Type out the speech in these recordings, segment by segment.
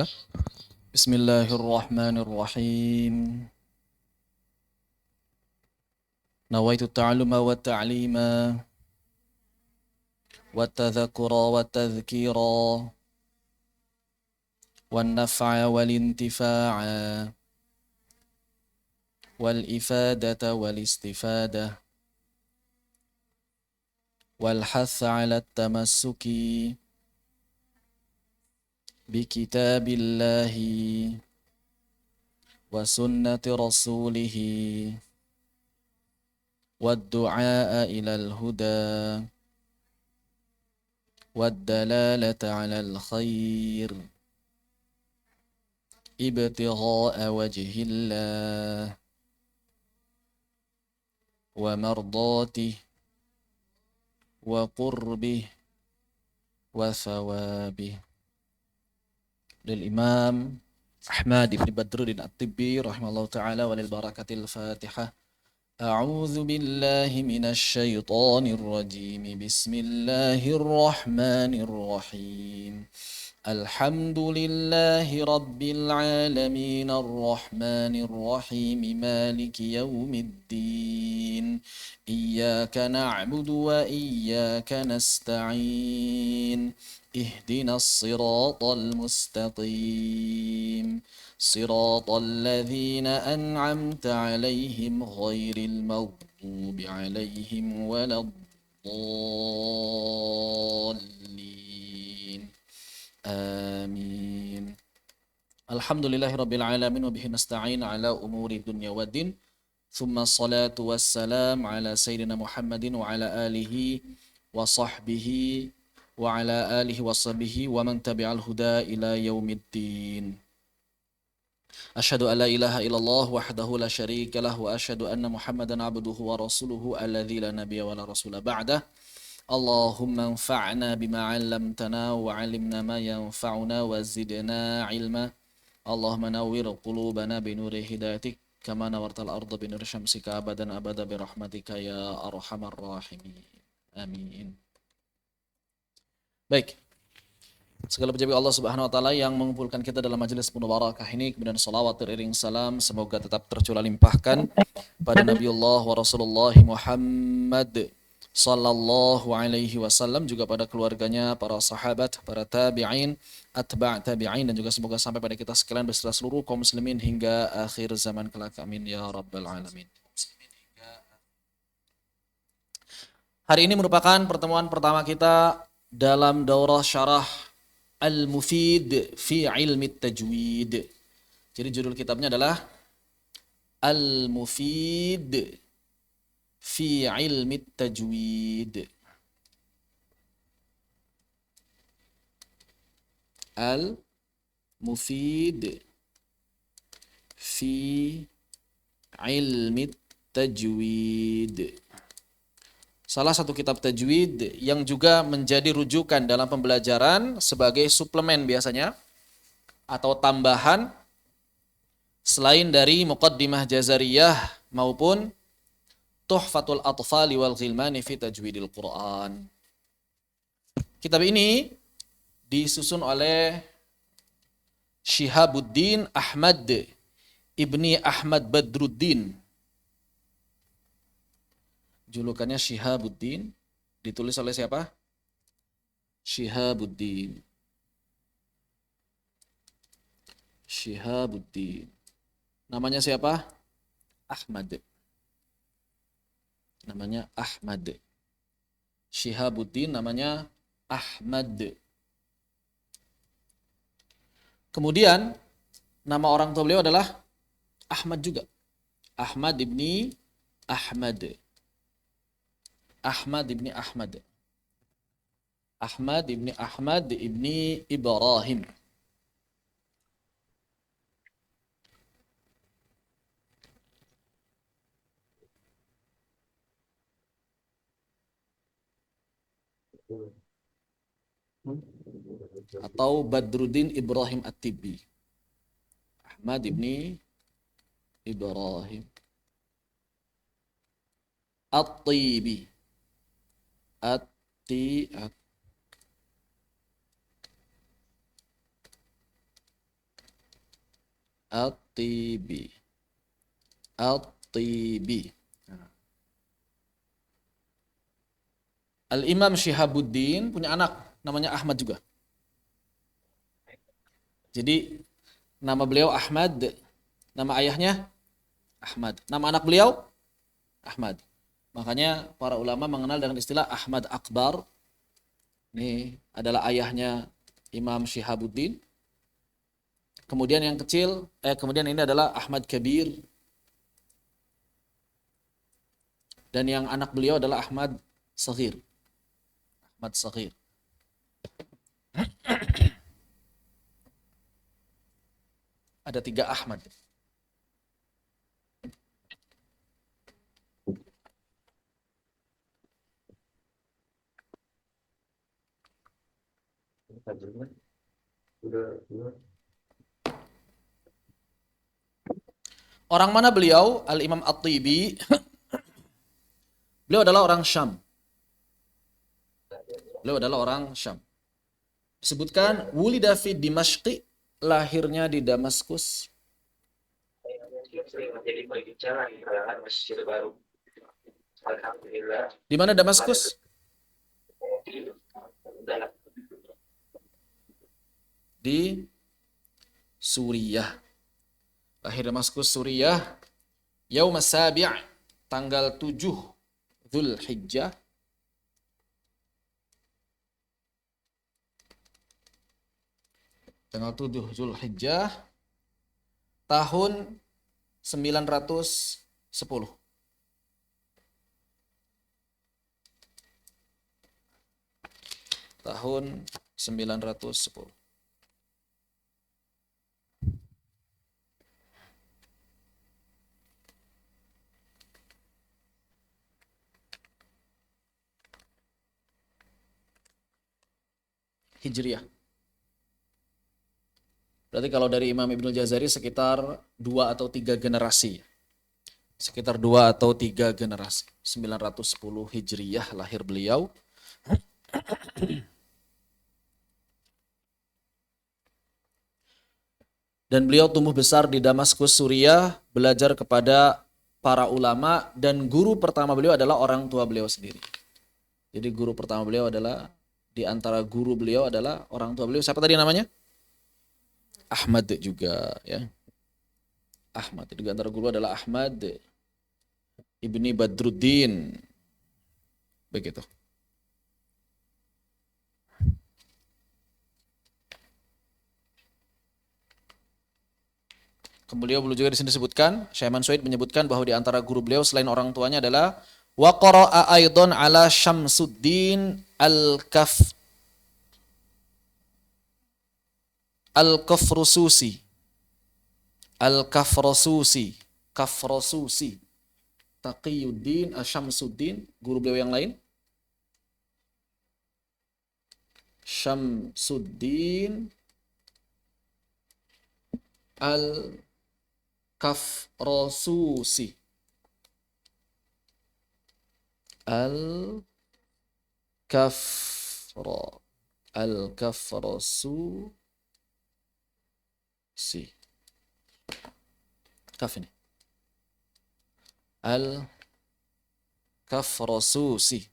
بسم الله الرحمن الرحيم. نويت التعلم والتعليم والتذكر والتذكير والنفع والانتفاع والإفادة والاستفادة والحث على التمسك بكتاب الله وسنة رسوله والدعاء إلى الهدى والدلالة على الخير ابتغاء وجه الله ومرضاته وقربه وثوابه. للإمام أحمد بن بدر الطبي رحمه الله تعالى وللبركة الفاتحة. أعوذ بالله من الشيطان الرجيم. بسم الله الرحمن الرحيم. الحمد لله رب العالمين الرحمن الرحيم مالك يوم الدين إياك نعبد وإياك نستعين اهدنا الصراط المستقيم صراط الذين أنعمت عليهم غير المغضوب عليهم ولا الضالين آمين. Alhamdulillahirabbil alamin wa bihi nasta'in ala umuri dunya waddin. Tsumma salatu wassalam ala sayyidina Muhammadin wa ala alihi wa sahbihi wa ala alihi wa sahbihi wa man tabi'al huda ila yaumiddin. Asyhadu an la ilaha illallah wahdahu la syarika lah wa asyhadu anna Muhammadan abduhu wa rasuluhu alladzi la nabiyya wa la rasula ba'dah. Allahumma anfa'na bima 'allamtana wa 'allimna ma yanfa'una wa zidna 'ilma. Allahumma nawwir qulubana bi nuri hidayatik kama nawartal arda bi nuri syamsika abadan abada bi rahmatika ya arhamar rahimin. Amin. Baik. Segala puji bagi Allah Subhanahu wa taala yang mengumpulkan kita dalam majelis penuh barakah ini, kemudian salawat teriring salam semoga tetap tercurah limpahkan pada Nabiullah wa Rasulullah Muhammad sallallahu alaihi wasallam, juga pada keluarganya, para sahabat, para tabi'in, atba' tabi'in, dan juga semoga sampai pada kita sekalian beserta seluruh kaum muslimin hingga akhir zaman kelak. Amin ya rabbal alamin. Hari ini merupakan pertemuan pertama kita dalam daurah syarah Al-Mufid fi Ilmi Tajwid. Jadi judul kitabnya adalah Al-Mufid fi Ilmi Tajwid. Al-Mufid fi Ilmi Tajwid. Salah satu kitab tajwid yang juga menjadi rujukan dalam pembelajaran sebagai suplemen biasanya atau tambahan selain dari Muqaddimah Jazariyah maupun Tuhfatul Atfali wal Ghilmani fi Tajwidil Quran. Kitab ini disusun oleh Syihabuddin Ahmad Ibni Ahmad Badruddin. Julukannya Syihabuddin, ditulis oleh siapa? Syihabuddin. Syihabuddin. Namanya siapa? Ahmad. Namanya Ahmad. Syihabuddin namanya Ahmad. Kemudian nama orang tua beliau adalah Ahmad juga. Ahmad ibni Ahmad. Ahmad ibni Ahmad. Ahmad ibni Ahmad ibni Ibrahim. Atau Badruddin Ibrahim At-Tibi. Ahmad ibni Ibrahim At-Tibi. At-Tibi. At-Tibi. Al-Imam Syihabuddin punya anak namanya Ahmad juga. Jadi nama beliau Ahmad, nama ayahnya Ahmad. Nama anak beliau Ahmad. Makanya para ulama mengenal dengan istilah Ahmad Akbar. Ini adalah ayahnya Imam Syihabuddin. Kemudian yang kecil, kemudian ini adalah Ahmad Kabir. Dan yang anak beliau adalah Ahmad Saghir. Ahmad Saghir. Ada 3 Ahmad. Orang mana beliau? Al-Imam At-Tibi. Beliau adalah orang Syam. Beliau adalah orang Syam. Disebutkan wulida fi Dimashqi, lahirnya di Damaskus. Di mana Damaskus? Di Suriah. Lahir Damaskus, Suriah. Yaum as-sabi', tanggal 7 Dzulhijjah. Tanggal 7 Dzulhijjah tahun 910. Tahun 910. Hijriah. Berarti kalau dari Imam Ibnul Jazari sekitar 2 atau 3 generasi. Sekitar 2 atau 3 generasi. 910 Hijriah lahir beliau. Dan beliau tumbuh besar di Damaskus, Suriah, belajar kepada para ulama, dan guru pertama beliau adalah orang tua beliau sendiri. Jadi guru pertama beliau adalah, di antara guru beliau adalah orang tua beliau. Siapa tadi namanya? Ahmad juga, ya. Ahmad. Di antara guru adalah Ahmad Ibni Badruddin. Begitu. Kemudian beliau juga di sini disebutkan, Syekh Mansuid menyebutkan bahwa di antara guru beliau selain orang tuanya adalah wa qara'a aidan ala Syamsuddin Al-Kafrususi. Al-Kafrususi. Kafrususi. Taqiyuddin Asyamsuddin, guru beliau yang lain. Syamsuddin Al-Kafrususi. Al-Kafrususi. Kaf ini. Al-Kafrususi.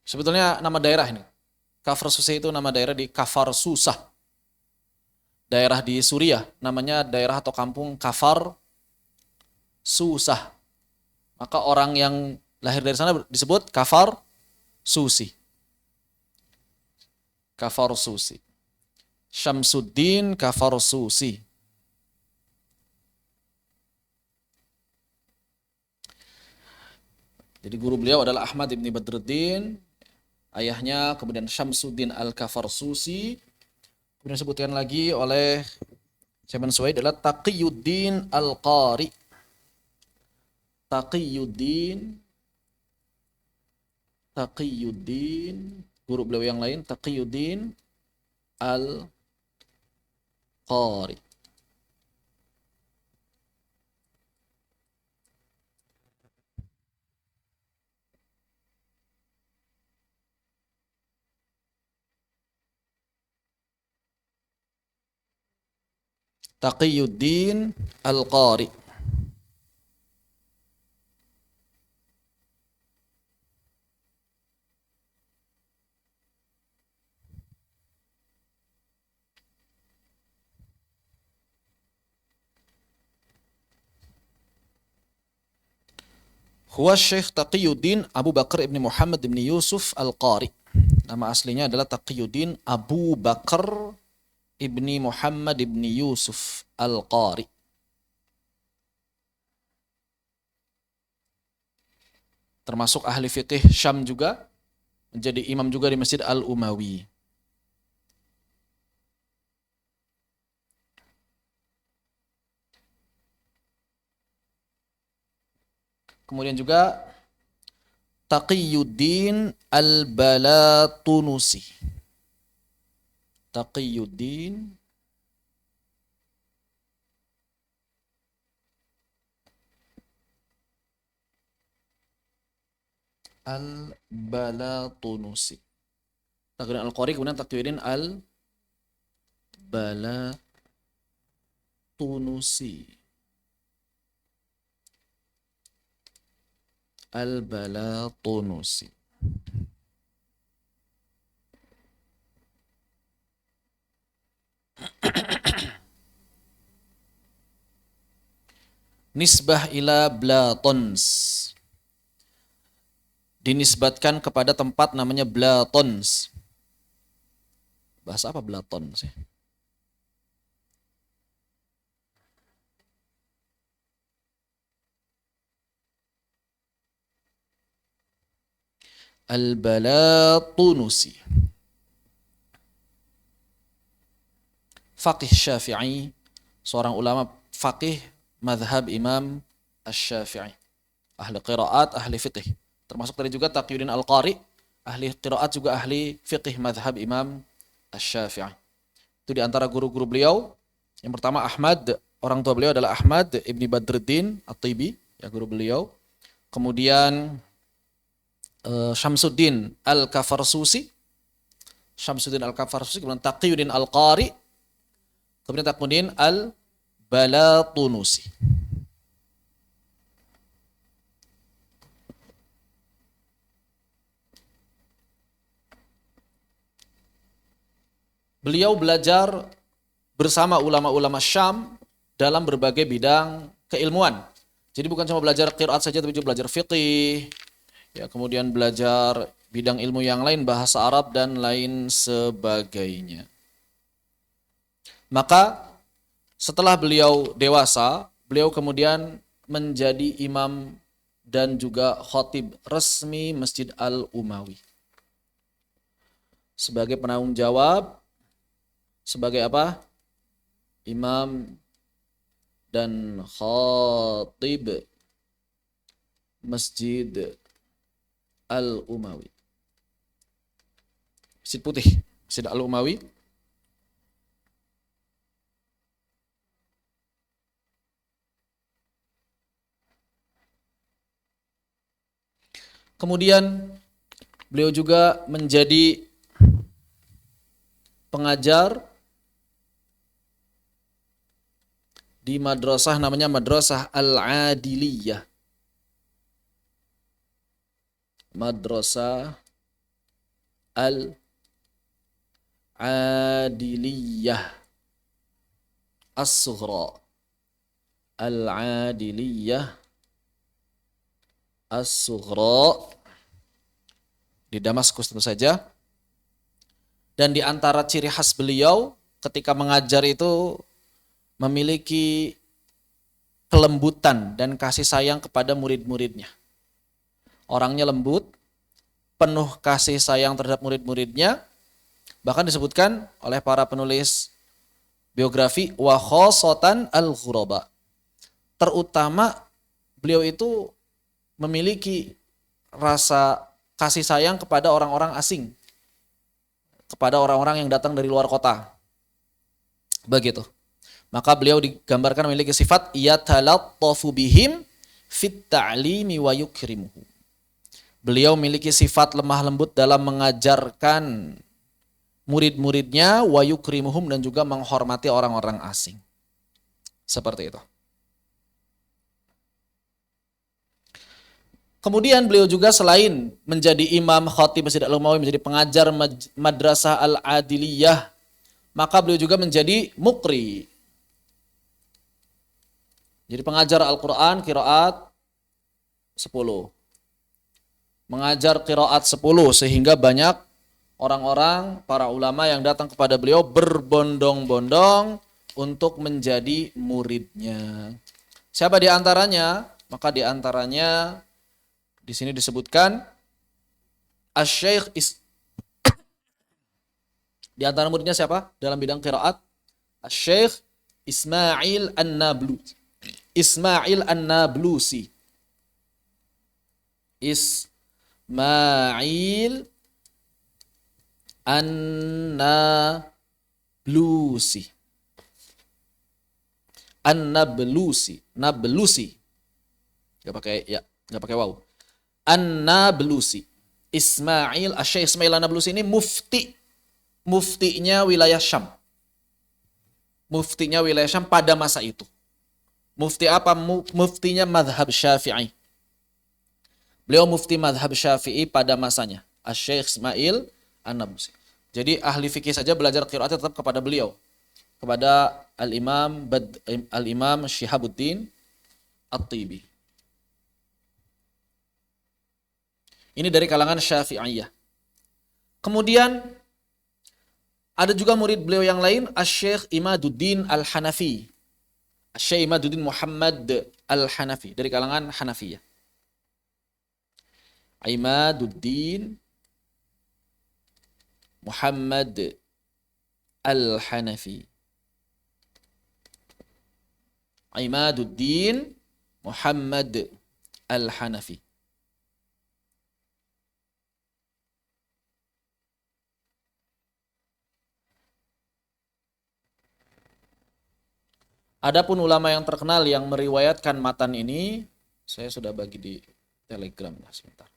Sebetulnya nama daerah ini. Kafar Susah itu nama daerah di Kafar Susah. Daerah di Suriah. Namanya daerah atau kampung Kafar Susah. Maka orang yang lahir dari sana disebut Kafar Susi. Kafar Susi. Syamsuddin Kafar Susi. Jadi guru beliau adalah Ahmad ibni Badruddin, ayahnya, kemudian Syamsuddin Al-Kafarsusi. Kemudian disebutkan lagi oleh Syekh Mansuid adalah Taqiyuddin Al-Qari. Taqiyuddin, guru beliau yang lain Taqiyuddin Al-Qari. Taqiyuddin Al-Qari. Huwa Syekh Taqiyuddin Abu Bakar ibni Muhammad ibni Yusuf Al-Qari. Nama aslinya adalah Taqiyuddin Abu Bakar ibni Muhammad ibni Yusuf Al-Qari. Termasuk ahli fikih Syam juga, menjadi imam juga di Masjid Al-Umawi. Kemudian juga Taqiyuddin Al-Balatunusi. Taqiyuddin Al-Balatunusi. Taqiyuddin Al-Qari, kemudian Taqiyuddin Al-Balatunusi. Al-Balatunusi. Nisbah ila Blatons. Dinisbatkan kepada tempat namanya Blatons. Bahasa apa Blatons ya? Al-Balatunusi. Faqih Syafi'i, seorang ulama faqih madhab Imam Asy-Syafi'i. Ahli qiraat, ahli fiqih. Termasuk tadi juga Taqiyuddin Al-Qari, ahli qiraat juga ahli fiqih madhab Imam Asy-Syafi'i. Itu di antara guru-guru beliau. Yang pertama Ahmad, orang tua beliau adalah Ahmad ibni Badruddin At-Tibi, ya guru beliau. Kemudian Syamsuddin Al-Kafarsusi, kemudian Taqiyuddin Al-Qari, kemudian Taqiyuddin Al-Balatunusi. Beliau belajar bersama ulama-ulama Syam dalam berbagai bidang keilmuan. Jadi bukan cuma belajar qiraat saja, tapi juga belajar fiqih, ya, kemudian belajar bidang ilmu yang lain, bahasa Arab dan lain sebagainya. Maka setelah beliau dewasa, beliau kemudian menjadi imam dan juga khatib resmi Masjid Al-Umawi. Sebagai penanggung jawab, sebagai apa? Imam dan khatib Masjid Al-Umawi. Masjid Putih, Masjid Al-Umawi. Kemudian beliau juga menjadi pengajar di madrasah namanya Madrasah Al-Adiliyah. Madrasah Al-Adiliyah As-Sughra. Al-Adiliyah As-Sughra di Damaskus tentu saja. Dan di antara ciri khas beliau ketika mengajar itu memiliki kelembutan dan kasih sayang kepada murid-muridnya. Orangnya lembut, penuh kasih sayang terhadap murid-muridnya. Bahkan disebutkan oleh para penulis biografi wa khosotan al-ghuraba. Terutama beliau itu memiliki rasa kasih sayang kepada orang-orang asing, kepada orang-orang yang datang dari luar kota. Begitu. Maka beliau digambarkan memiliki sifat yatalattafu bihim fit ta'limi wa yukrimuhu. Beliau memiliki sifat lemah lembut dalam mengajarkan murid-muridnya wa yukrimuhum, dan juga menghormati orang-orang asing. Seperti itu. Kemudian beliau juga selain menjadi imam khatib Masjid Al-Umawi, menjadi pengajar Madrasah Al-Adiliyah, maka beliau juga menjadi muqri. Jadi pengajar Al-Quran, qiraat 10. Mengajar qiraat 10 sehingga banyak orang-orang, para ulama yang datang kepada beliau berbondong-bondong untuk menjadi muridnya. Siapa di antaranya? Maka di antaranya di sini disebutkan Asy-Syaikh di antara muridnya siapa? Dalam bidang qiraat Asy-Syaikh Ismail An-Nablusi. Ismail An-Nablusi. Ismail An-Nablusi. An-Nablusi. Nablusi. Enggak pakai ya, enggak pakai waw. An-Nablusi. Ismail, Asy-Syaikh Ismail An-Nablusi ini muftinya wilayah Syam. Muftinya wilayah Syam pada masa itu. Mufti apa? Muftinya mazhab Syafi'i. Beliau mufti mazhab Syafi'i pada masanya. Asy-Syaikh Ismail An-Nablusi. Jadi ahli fikih saja belajar qiraat tetap kepada beliau. Kepada Al-Imam Syihabuddin At-Tibi. Ini dari kalangan Syafi'iyah. Kemudian ada juga murid beliau yang lain, Asy-Syaikh Imaduddin Al-Hanafi. Asy-Syaikh Imaduddin Muhammad Al-Hanafi dari kalangan Hanafiyah. Imaduddin Muhammad Al-Hanafi. Imaduddin Muhammad Al-Hanafi. Adapun ulama yang terkenal yang meriwayatkan matan ini, saya sudah bagi di Telegram sebentar.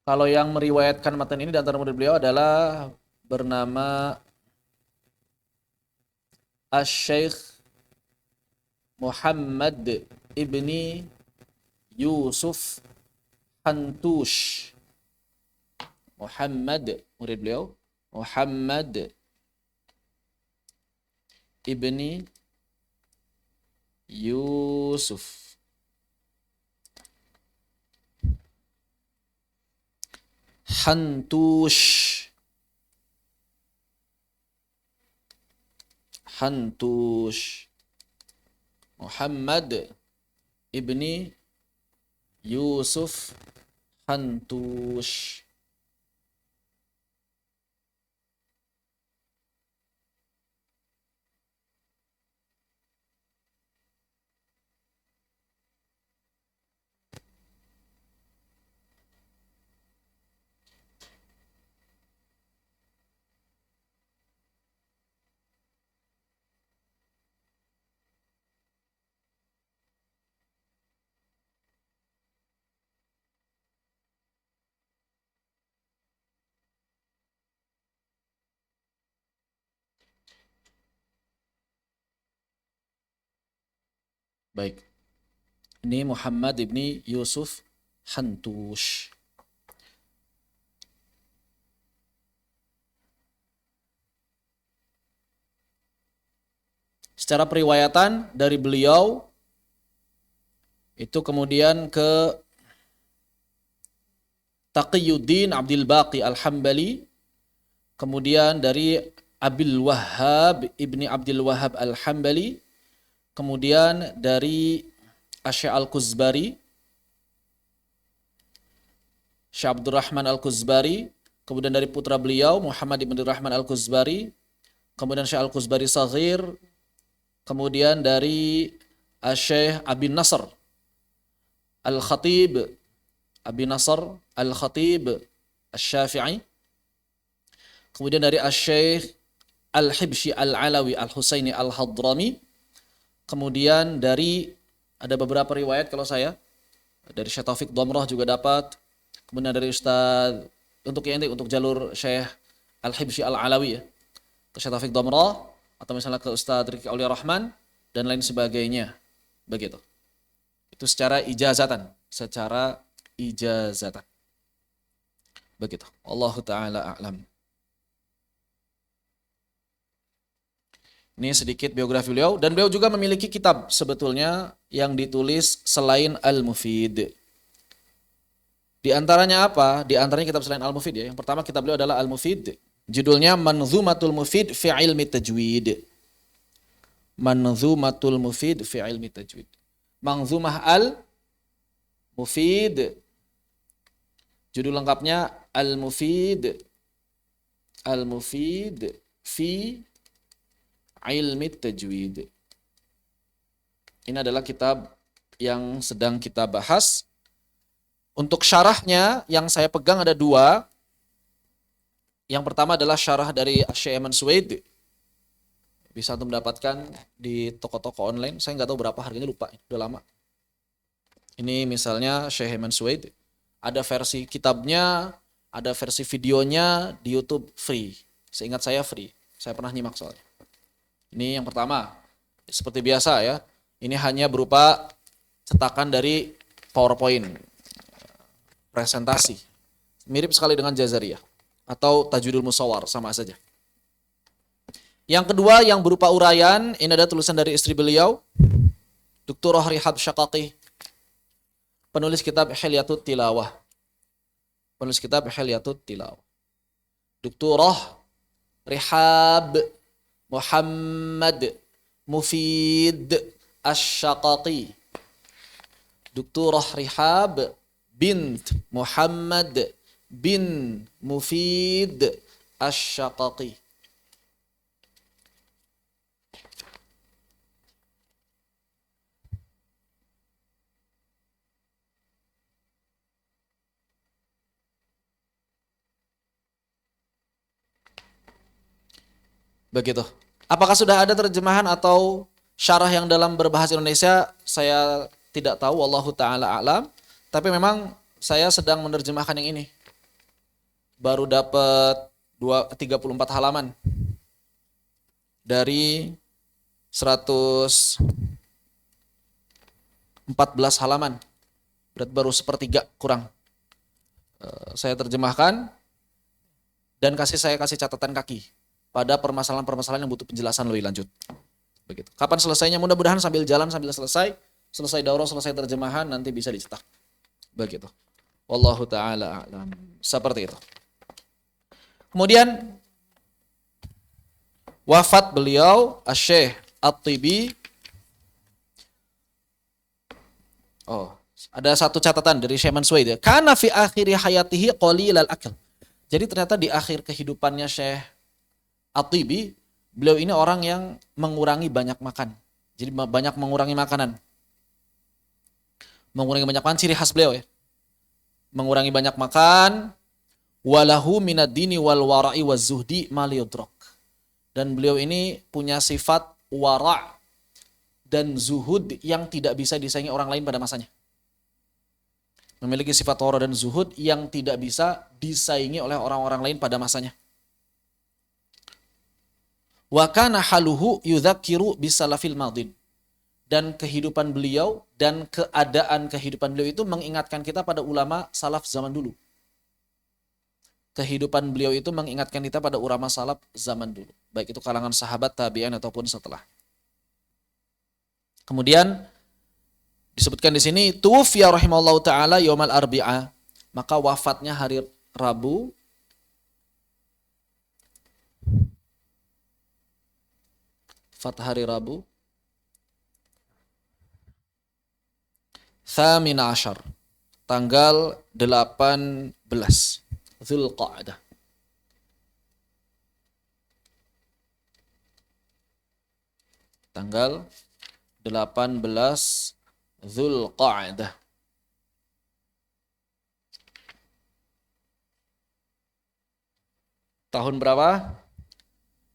Kalau yang meriwayatkan matan ini di antara murid beliau adalah bernama Asy-Syaikh Muhammad ibni Yusuf Hantush. Muhammad, murid beliau, Muhammad ibni Yusuf Hantush. Hantush. Muhammad ibni Yusuf Hantush. Baik. Ini Muhammad ibni Yusuf Hantush. Secara periwayatan dari beliau itu kemudian ke Taqiyuddin Abdul Baqi Al-Hambali, kemudian dari Abil Wahhab ibni Abdul Wahhab Al-Hambali, kemudian dari Asy Al-Kuzbari, Syekh Abdurrahman Al-Kuzbari, kemudian dari putra beliau Muhammad ibn Rahman Al-Kuzbari, kemudian Syekh Al-Kuzbari Saghir, kemudian dari Syekh Abi Nasr Al-Khatib, Abi Nasr Al-Khatib Asy-Syafi'i, kemudian dari Syekh Al-Hibshi Al-Alawi Al-Husaini Al-Hadrami, kemudian dari Ada beberapa riwayat kalau saya dari Syekh Taufik Domroh juga dapat. Kemudian dari Ustaz untuk jalur Syekh Al-Hibsyi Al-Alawi ya. Ke Syekh Taufik Domroh atau misalnya ke Ustaz Riki Aulia Rahman dan lain sebagainya. Begitu. Itu secara ijazatan, Begitu. Allahu taala a'lam. Ini sedikit biografi beliau dan beliau juga memiliki kitab sebetulnya yang ditulis selain Al-Mufid. Di antaranya apa? Di antaranya kitab selain Al-Mufid ya. Yang pertama kitab beliau adalah Al-Mufid. Judulnya Manzumatul Mufid fi Ilmi Tajwid. Manzumatul Mufid fi Ilmi Tajwid. Manzumah Al-Mufid. Judul lengkapnya Al-Mufid. Al-Mufid fi Ilmi Tajwid. Ini adalah kitab yang sedang kita bahas. Untuk syarahnya yang saya pegang ada dua. Yang pertama adalah syarah dari Syekh Eman Suwaid. Bisa untuk mendapatkan di toko-toko online. Saya nggak tahu berapa harganya, lupa. Udah lama. Ini misalnya Syekh Eman Suwaid. Ada versi kitabnya, ada versi videonya di YouTube free. Seingat saya free. Saya pernah nyimak soalnya. Ini yang pertama. Seperti biasa ya. Ini hanya berupa cetakan dari PowerPoint. Presentasi. Mirip sekali dengan Jazariyah. Atau Tajwidul Musawwar, sama saja. Yang kedua yang berupa uraian, ini ada tulisan dari istri beliau, Dr. Rihab Syaqaqi, penulis kitab Hilyatut Tilawah. Dr. Rihab Muhammad Mufid Asy-Syaqaqi. Dr. Rihab bint Muhammad bin Mufid Asy-Syaqaqi. Begitu. Apakah sudah ada terjemahan atau syarah yang dalam berbahasa Indonesia? Saya tidak tahu, wallahu taala a'lam. Tapi memang saya sedang menerjemahkan yang ini. Baru dapat 34 halaman. Dari 114 halaman. Berarti baru sepertiga kurang. Saya terjemahkan dan saya kasih catatan kaki pada permasalahan-permasalahan yang butuh penjelasan lebih lanjut. Begitu. Kapan selesainya? Mudah-mudahan sambil jalan sambil selesai daurah, selesai terjemahan nanti bisa dicetak. Begitu. Wallahu taala a'lam. Seperti itu. Kemudian wafat beliau Asy-Syaikh At-Tibi. Ada satu catatan dari Syekh Eman Suwaid. Kana fi akhiri hayatihi qalilal akl. Jadi ternyata di akhir kehidupannya Syekh At-Tibi, beliau ini orang yang mengurangi banyak makan. Jadi banyak mengurangi makanan. Mengurangi banyak makan, ciri khas beliau ya. Mengurangi banyak makan, walahu minad dini wal wara'i waz zuhdi ma liyudrak. Dan beliau ini punya sifat wara' dan zuhud yang tidak bisa disaingi orang lain pada masanya. Memiliki sifat wara' dan zuhud yang tidak bisa disaingi oleh orang-orang lain pada masanya. Wa kana haluhu yudzakiru bisalafil madin. Dan kehidupan beliau dan keadaan kehidupan beliau itu mengingatkan kita pada ulama salaf zaman dulu. Kehidupan beliau itu mengingatkan kita pada ulama salaf zaman dulu. Baik itu kalangan sahabat, tabi'in ataupun setelah. Kemudian disebutkan di sini tuwfiya rahimallahu taala yaumal arbi'a. Maka wafatnya hari Rabu. Hari Rabu. Thamina Ashar, tanggal 18 Dzulqa'dah. Tanggal 18 Dzulqa'dah. Tahun berapa?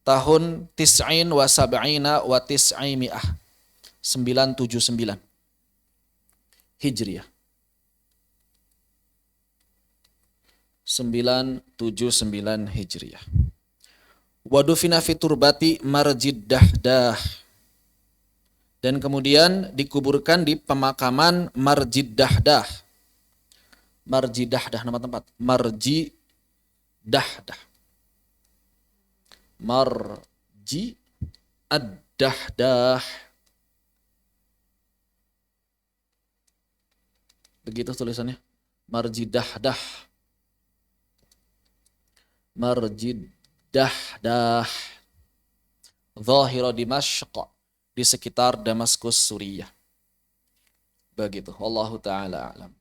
Tahun tis'in wa sab'ina wa tis'imi'ah. 979. Hijriah. 979 Hijriah. Wadufina fi turbati Marjid Dahdah. Dan kemudian dikuburkan di pemakaman Marjid Dahdah. Marjid Dahdah nama tempat. Marjid Dahdah. Marji ad-Dahdah. Begitu tulisannya. Marjid Dahdah. Marjid Dahdah. Zahira Dimashq. Di sekitar Damaskus, Suriah. Begitu. Wallahu ta'ala a'lam.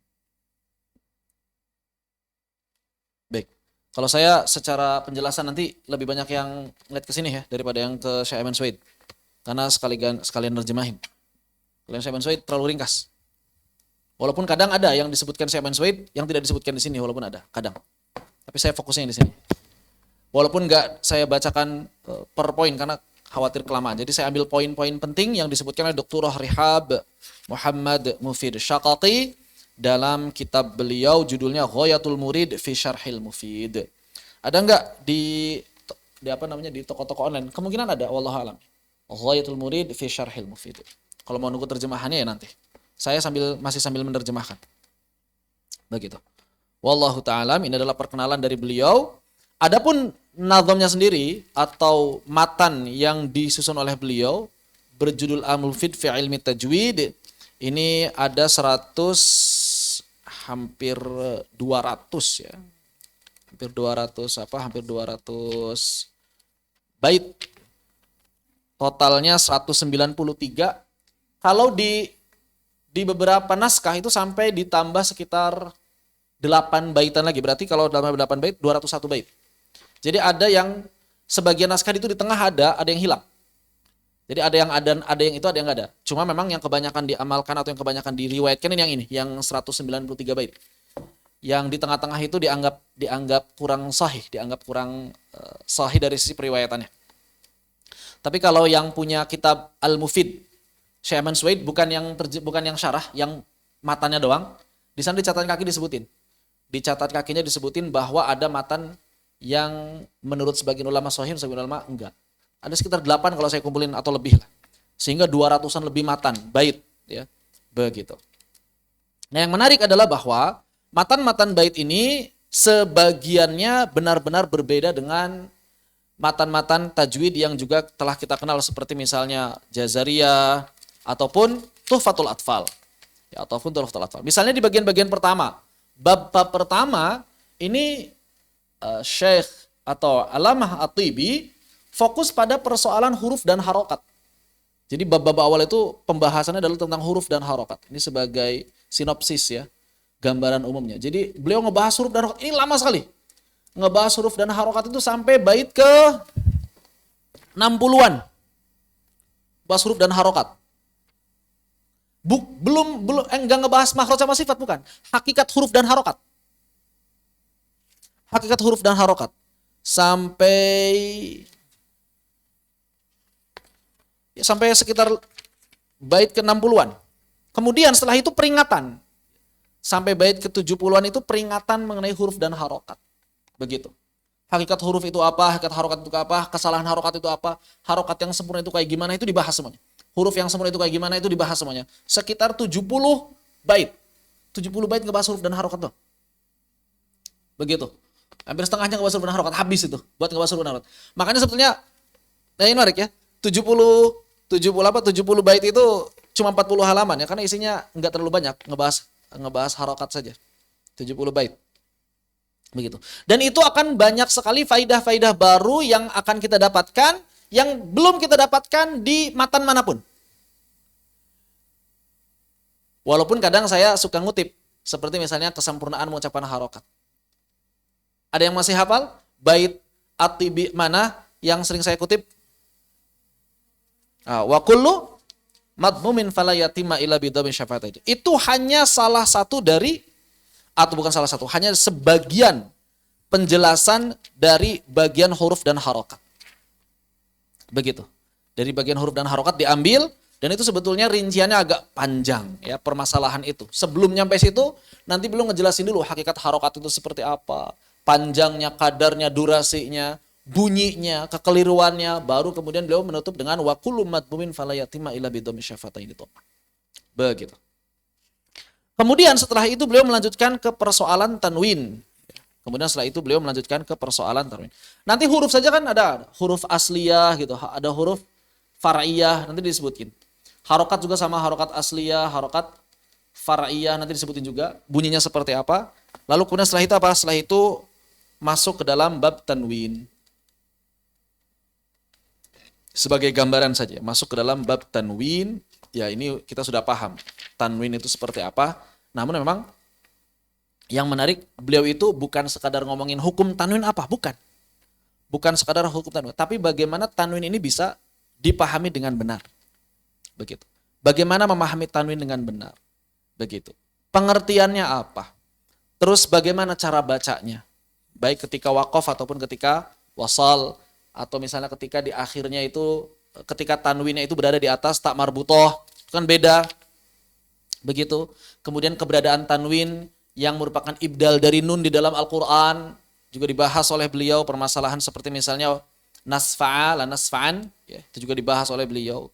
Baik. Kalau saya secara penjelasan nanti lebih banyak yang ngeliat ke sini ya daripada yang ke Syekh Ayman Suwaid. Karena sekalian nerjemahin. Kalau yang Syekh Ayman Suwaid terlalu ringkas. Walaupun kadang ada yang disebutkan Syekh Ayman Suwaid yang tidak disebutkan di sini, walaupun ada, kadang. Tapi saya fokusnya di sini. Walaupun enggak saya bacakan per poin karena khawatir kelamaan. Jadi saya ambil poin-poin penting yang disebutkan oleh Dr. Rihab Muhammad Mufid Syaqati dalam kitab beliau judulnya Ghayatul Murid fi Syarhil Mufid. Ada enggak di toko-toko online? Kemungkinan ada, wallahu alam. Ghayatul Murid fi Syarhil Mufid. Kalau mau nunggu terjemahannya ya nanti. Saya masih sambil menerjemahkan. Begitu. Wallahu ta'ala, ini adalah perkenalan dari beliau. Adapun nazamnya sendiri atau matan yang disusun oleh beliau berjudul Al-Mufid fi Ilmi Tajwid. Ini ada hampir 200 ya. Hampir 200 bait. Totalnya 193. Kalau di beberapa naskah itu sampai ditambah sekitar 8 baitan lagi. Berarti kalau dalam 8 bait 201 bait. Jadi ada yang sebagian naskah itu di tengah ada yang hilang. Jadi ada yang itu, ada yang enggak ada. Cuma memang yang kebanyakan diamalkan atau yang kebanyakan diriwayatkan ini yang 193 bait. Yang di tengah-tengah itu dianggap kurang sahih, sahih dari sisi periwayatannya. Tapi kalau yang punya kitab Al-Mufid Syekh Ayman Suwaid bukan yang syarah, yang matanya doang, di sana di catatan kaki disebutin. Di catatan kakinya disebutin bahwa ada matan yang menurut sebagian ulama sahih, sebagian ulama enggak. Ada sekitar 8 kalau saya kumpulin atau lebih lah. Sehingga 200-an lebih matan, bait ya. Begitu. Nah, yang menarik adalah bahwa matan-matan bait ini sebagiannya benar-benar berbeda dengan matan-matan tajwid yang juga telah kita kenal seperti misalnya Jazariyah ataupun Tuhfatul Atfal. Ya, ataupun Tuhfatul Atfal. Misalnya di bagian-bagian pertama, bab pertama ini Syekh atau Alamah At-Tibi fokus pada persoalan huruf dan harokat. Jadi bab-bab awal itu pembahasannya adalah tentang huruf dan harokat. Ini sebagai sinopsis ya, gambaran umumnya. Jadi beliau ngebahas huruf dan harokat, ini lama sekali. Ngebahas huruf dan harokat itu sampai bait ke 60-an. Bahas huruf dan harokat. Enggak ngebahas makhraj sama sifat, bukan. Hakikat huruf dan harokat. Hakikat huruf dan harokat. Sampai sekitar bait ke 60-an. Kemudian setelah itu peringatan. Sampai bait ke 70-an itu peringatan mengenai huruf dan harokat. Begitu. Hakikat huruf itu apa, hakikat harokat itu apa, kesalahan harokat itu apa, harokat yang sempurna itu kayak gimana, itu dibahas semuanya. Huruf yang sempurna itu kayak gimana, itu dibahas semuanya. Sekitar 70 bait. 70 bait ngebahas huruf dan harokat tuh. Begitu. Hampir setengahnya ngebahas huruf dan harokat, habis itu buat ngebahas huruf dan harokat. Makanya sebetulnya ini menarik ya. 70 bait itu cuma 40 halaman ya, karena isinya enggak terlalu banyak, ngebahas harokat saja. 70 bait. Begitu. Dan itu akan banyak sekali faidah-faidah baru yang akan kita dapatkan yang belum kita dapatkan di matan manapun. Walaupun kadang saya suka ngutip, seperti misalnya kesempurnaan mengucapkan harokat. Ada yang masih hafal bait At-Tibi mana yang sering saya kutip? Wa kullu madmumin fala yatima illa bidhamin syafa'ati. Itu hanya salah satu dari, atau bukan salah satu, hanya sebagian penjelasan dari bagian huruf dan harokat. Begitu. Dari bagian huruf dan harokat diambil, Dan itu sebetulnya rinciannya agak panjang ya permasalahan itu. Sebelum nyampe situ nanti belum ngejelasin dulu hakikat harokat itu seperti apa, panjangnya, kadarnya, durasinya, bunyinya, kekeliruannya, baru kemudian beliau menutup dengan wa kullu madmumin fala yatima illa bidhammi syafataini. Begitu. Kemudian setelah itu beliau melanjutkan ke persoalan tanwin. Kemudian setelah itu beliau melanjutkan ke persoalan tanwin. Nanti huruf saja kan ada huruf asliyah gitu, ada huruf far'iyah nanti disebutkin. Harokat juga sama harokat asliyah, harokat far'iyah nanti disebutin juga bunyinya seperti apa. Lalu kemudian setelah itu apa? Setelah itu masuk ke dalam bab tanwin. Sebagai gambaran saja, masuk ke dalam bab tanwin. Ya ini kita sudah paham tanwin itu seperti apa. Namun memang yang menarik beliau itu bukan sekadar ngomongin hukum tanwin apa, bukan. Bukan sekadar hukum tanwin, tapi bagaimana tanwin ini bisa dipahami dengan benar. Begitu. Bagaimana memahami tanwin dengan benar. Begitu. Pengertiannya apa? Terus bagaimana cara bacanya? Baik ketika waqaf ataupun ketika wasal, atau misalnya ketika di akhirnya itu, ketika tanwinnya itu berada di atas tak marbutoh, kan beda. Begitu. Kemudian keberadaan tanwin yang merupakan ibdal dari nun di dalam Al-Quran juga dibahas oleh beliau. Permasalahan seperti misalnya nasfa'a la nasfa'an, ya, itu juga dibahas oleh beliau.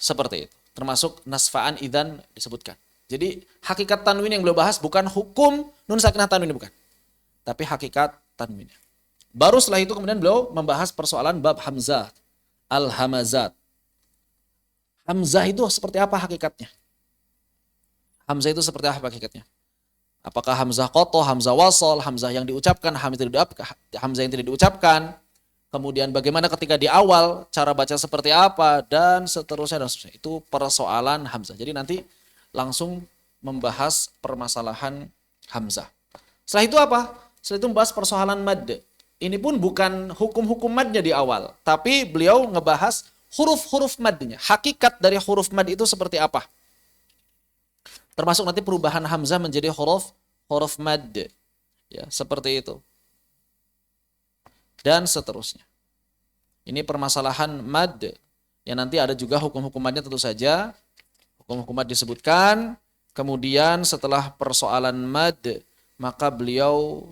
Seperti itu. Termasuk nasfa'an idzan disebutkan. Jadi hakikat tanwin yang beliau bahas bukan hukum nun sakinah tanwin, bukan. Tapi hakikat tanwinnya. Baru setelah itu kemudian beliau membahas persoalan bab hamzah, al-hamazat. Hamzah itu seperti apa hakikatnya? Hamzah itu seperti apa hakikatnya? Apakah hamzah qatha, hamzah wasal, hamzah yang diucapkan, hamzah yang tidak diucapkan? Kemudian bagaimana ketika di awal, cara baca seperti apa, dan seterusnya. Itu persoalan hamzah. Jadi nanti langsung membahas permasalahan hamzah. Setelah itu apa? Setelah itu membahas persoalan mad. Ini pun bukan hukum-hukum madnya di awal, tapi beliau ngebahas huruf-huruf madnya. Hakikat dari huruf mad itu seperti apa? Termasuk nanti perubahan hamzah menjadi huruf mad. Ya, seperti itu. Dan seterusnya. Ini permasalahan mad. Ya, nanti ada juga hukum-hukum madnya tentu saja. Hukum-hukum mad disebutkan. Kemudian setelah persoalan mad, maka beliau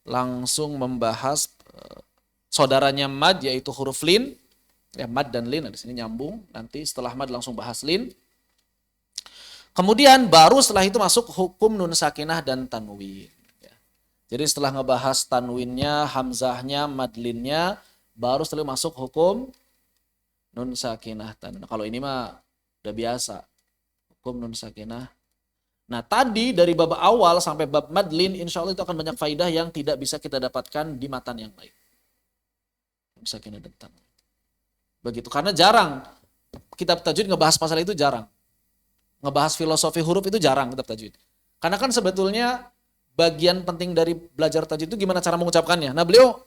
langsung membahas saudaranya mad, yaitu huruf lin. Ya, mad dan lin di sini nyambung. Nanti setelah mad langsung bahas lin. Kemudian baru setelah itu masuk hukum nun sakinah dan tanwin. Ya. Jadi setelah ngebahas tanwinnya, hamzahnya, madlinnya, baru setelah masuk hukum nun sakinah. Kalau ini mah udah biasa. Hukum nun sakinah. Nah tadi dari bab awal sampai bab madlin, insya Allah itu akan banyak faidah yang tidak bisa kita dapatkan di matan yang lain. Nun sakinah dan tanwin. Begitu, karena jarang kitab tajwid ngebahas masalah itu, jarang. Ngebahas filosofi huruf itu jarang kitab tajwid. Karena kan sebetulnya bagian penting dari belajar tajwid itu gimana cara mengucapkannya. Nah beliau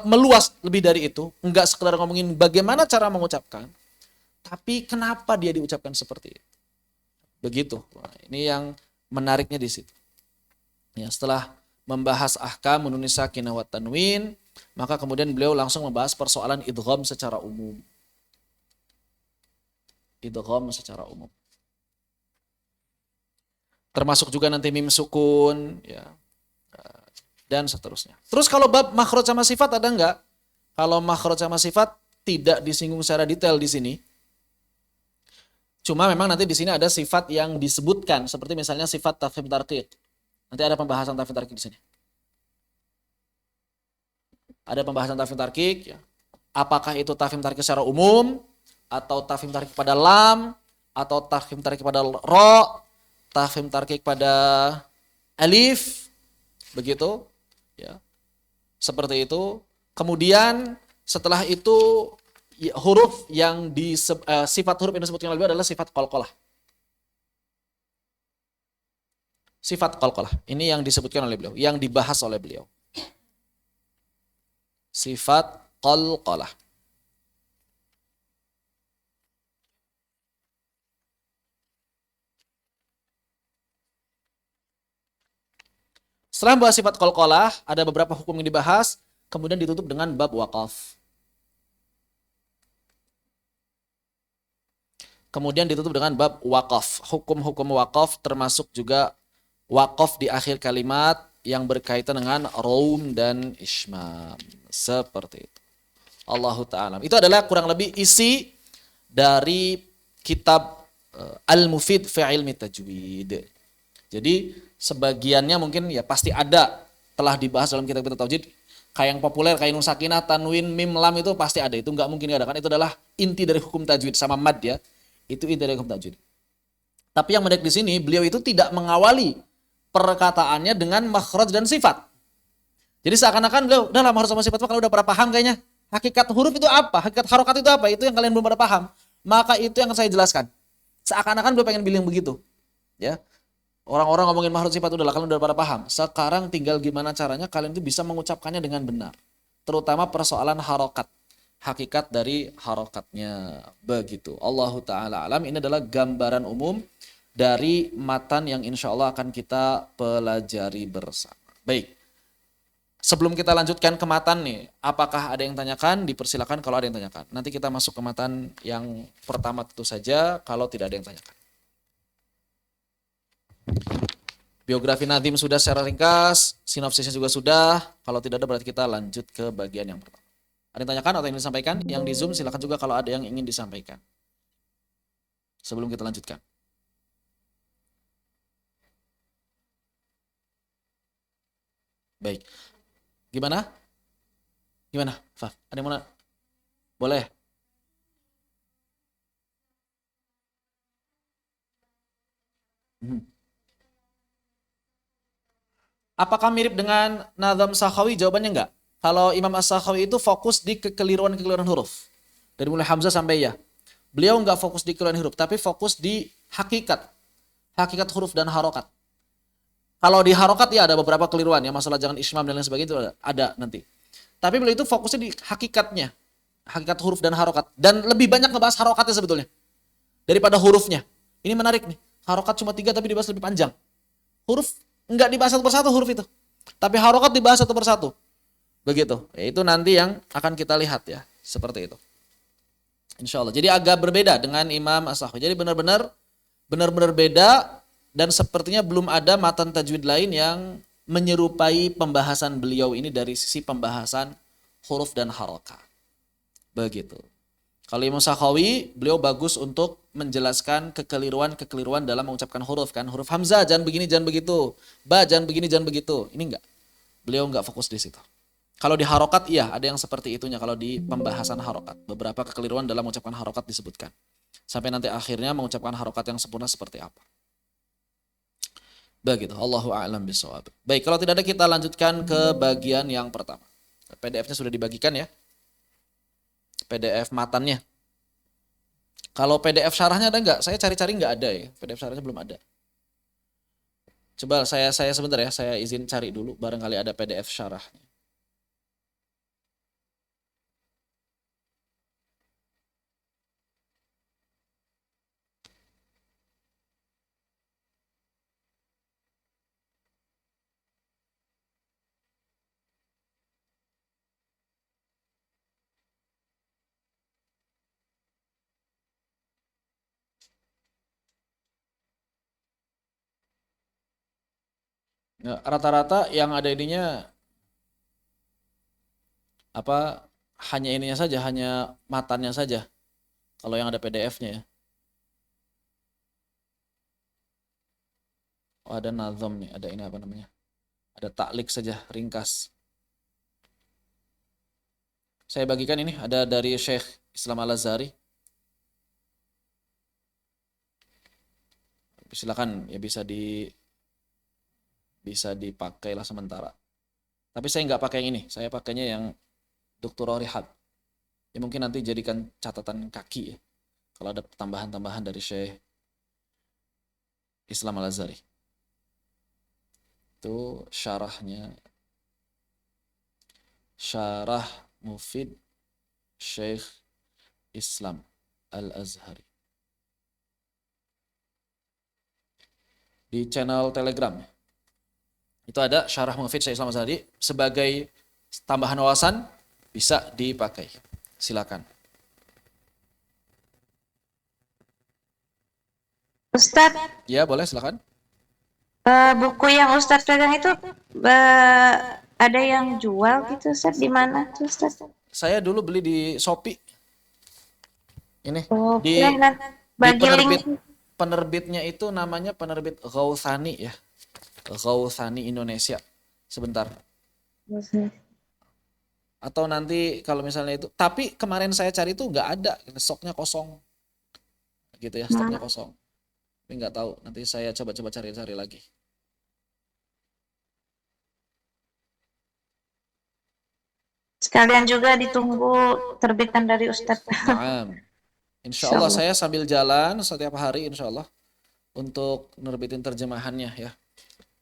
meluas lebih dari itu. Enggak sekedar ngomongin bagaimana cara mengucapkan, tapi kenapa dia diucapkan seperti itu. Begitu. Nah, ini yang menariknya di situ. Ya, setelah membahas ahkam nun sakinah wa tanwin, maka kemudian beliau langsung membahas persoalan idgham secara umum. Idgham secara umum. Termasuk juga nanti mim sukun, ya, dan seterusnya. Terus kalau bab makhraj sama sifat ada enggak? Kalau makhraj sama sifat tidak disinggung secara detail di sini. Cuma memang nanti di sini ada sifat yang disebutkan, seperti misalnya sifat tafhim tarqiq. Nanti ada pembahasan tafhim tarqiq di sini. Ada pembahasan tafhim tarqiq, ya. Apakah itu tafhim tarqiq secara umum, atau tafhim tarqiq pada lam, atau tafhim tarqiq pada ra, tafhim tarqiq pada alif, begitu, ya, seperti itu. Kemudian setelah itu huruf yang sifat huruf yang disebutkan oleh beliau adalah sifat qalqalah. Sifat qalqalah ini yang disebutkan oleh beliau, yang dibahas oleh beliau. Sifat qalqalah. Setelah membahas sifat qalqalah, ada beberapa hukum yang dibahas, kemudian ditutup dengan bab waqaf. Kemudian ditutup dengan bab wakaf. Hukum-hukum wakaf termasuk juga wakaf di akhir kalimat yang berkaitan dengan raum dan ismam. Seperti itu. Allahu ta'ala. Itu adalah kurang lebih isi dari kitab Al-Mufid fi Ilmi Tajwid. Jadi sebagiannya mungkin ya pasti ada telah dibahas dalam kitab-kitab tajwid. Kayak yang populer kayak nun sakinah, tanwin, mim, lam itu pasti ada. Itu nggak mungkin nggak ada kan. Itu adalah inti dari hukum tajwid sama mad ya. Itu inti dari hukum tajwid. Tapi yang menarik di sini beliau itu tidak mengawali perkataannya dengan makhraj dan sifat. Jadi seakan-akan beliau udah lah makhraj sama sifat kalau udah pada paham kayaknya. Hakikat huruf itu apa? Hakikat harokat itu apa? Itu yang kalian belum pada paham. Maka itu yang saya jelaskan. Seakan-akan beliau pengen bilang begitu. Ya. Orang-orang ngomongin makhraj sifat udahlah kalian udah pada paham. Sekarang tinggal gimana caranya kalian itu bisa mengucapkannya dengan benar. Terutama persoalan harokat. Hakikat dari harokatnya. Begitu. Allahu ta'ala alam. Ini adalah gambaran umum dari matan yang insya Allah akan kita pelajari bersama. Baik. Sebelum kita lanjutkan ke matan nih, apakah ada yang tanyakan? Dipersilakan kalau ada yang tanyakan. Nanti kita masuk ke matan yang pertama tentu saja kalau tidak ada yang tanyakan. Biografi Nadhim sudah secara ringkas, sinopsisnya juga sudah. Kalau tidak ada berarti kita lanjut ke bagian yang pertama. Ada yang tanyakan atau yang ingin disampaikan? Yang di Zoom silakan juga kalau ada yang ingin disampaikan. Sebelum kita lanjutkan. Baik. Gimana? Gimana? Faf, ada yang mau? Boleh. Apakah mirip dengan Nazam Sakhawi? Jawabannya enggak. Kalau Imam As-Sakhawi itu fokus di kekeliruan-kekeliruan huruf. Dari mulai Hamzah sampai ya. Beliau enggak fokus di kekeliruan huruf, tapi fokus di hakikat. Hakikat huruf dan harokat. Kalau di harokat ya ada beberapa keliruan ya, masalah jangan ismam dan lain sebagainya itu ada nanti. Tapi beliau itu fokusnya di hakikatnya. Hakikat huruf dan harokat. Dan lebih banyak ngebahas harokatnya sebetulnya. Daripada hurufnya. Ini menarik nih. Harokat cuma 3 tapi dibahas lebih panjang. Huruf enggak dibahas satu persatu huruf itu. Tapi harokat dibahas satu persatu. Begitu. Itu nanti yang akan kita lihat ya. Seperti itu. Insya Allah. Jadi agak berbeda dengan Imam As-Sakhawi. Jadi benar-benar beda. Dan sepertinya belum ada matan tajwid lain yang menyerupai pembahasan beliau ini dari sisi pembahasan huruf dan harokat. Begitu. Kalau Imam Sakhawi, beliau bagus untuk menjelaskan kekeliruan dalam mengucapkan huruf kan. Huruf hamzah jangan begini, jangan begitu. Ba jangan begini, jangan begitu. Ini enggak. Beliau enggak fokus di situ. Kalau di harokat iya ada yang seperti itunya kalau di pembahasan harokat. Beberapa kekeliruan dalam mengucapkan harokat disebutkan. Sampai nanti akhirnya mengucapkan harokat yang sempurna seperti apa. Begitu. Allahu a'lam bishawab. Baik, kalau tidak ada kita lanjutkan ke bagian yang pertama. PDF-nya sudah dibagikan ya. PDF matannya. Kalau PDF syarahnya ada enggak? Saya cari-cari enggak ada ya. PDF syarahnya belum ada. Coba saya sebentar ya, saya izin cari dulu barangkali ada PDF syarahnya. Nah, rata-rata yang ada ininya apa hanya ininya saja, hanya matannya saja. Kalau yang ada PDF-nya ya. Oh, ada nazam nih, ada ini apa namanya? Ada taklik saja, ringkas. Saya bagikan ini, ada dari Syekh Islam Al-Azhari. Silakan ya bisa dipakai lah sementara. Tapi saya nggak pakai yang ini, saya pakainya yang Doktor Rihab. Ya mungkin nanti jadikan catatan kaki ya. Kalau ada tambahan-tambahan dari Syekh Islam Al-Azhari. Itu syarahnya. Syarah Mufid Syekh Islam Al-Azhari. Di channel Telegram. Itu ada syarah Mufid Syekh Islam Al-Azhari sebagai tambahan wawasan bisa dipakai. Silakan. Ustadz, Ya, boleh silakan. buku yang Ustadz pegang itu ada yang jual gitu, Ustadz? Di mana tuh, Ustadz? Saya dulu beli di Shopee. Ini Oh, boleh di nanti di bagi link. penerbitnya itu namanya penerbit Gauthani ya. Gauthani Indonesia. Sebentar. Atau nanti kalau misalnya itu, tapi kemarin saya cari itu nggak ada, stoknya kosong, gitu ya, stoknya kosong. Tapi nggak tahu, nanti saya coba-coba cari-cari lagi. Sekalian juga ditunggu terbitan dari Ustadz. Naam. Insya Insya Allah Allah. saya sambil jalan setiap hari, insya Allah untuk nerbitin terjemahannya ya.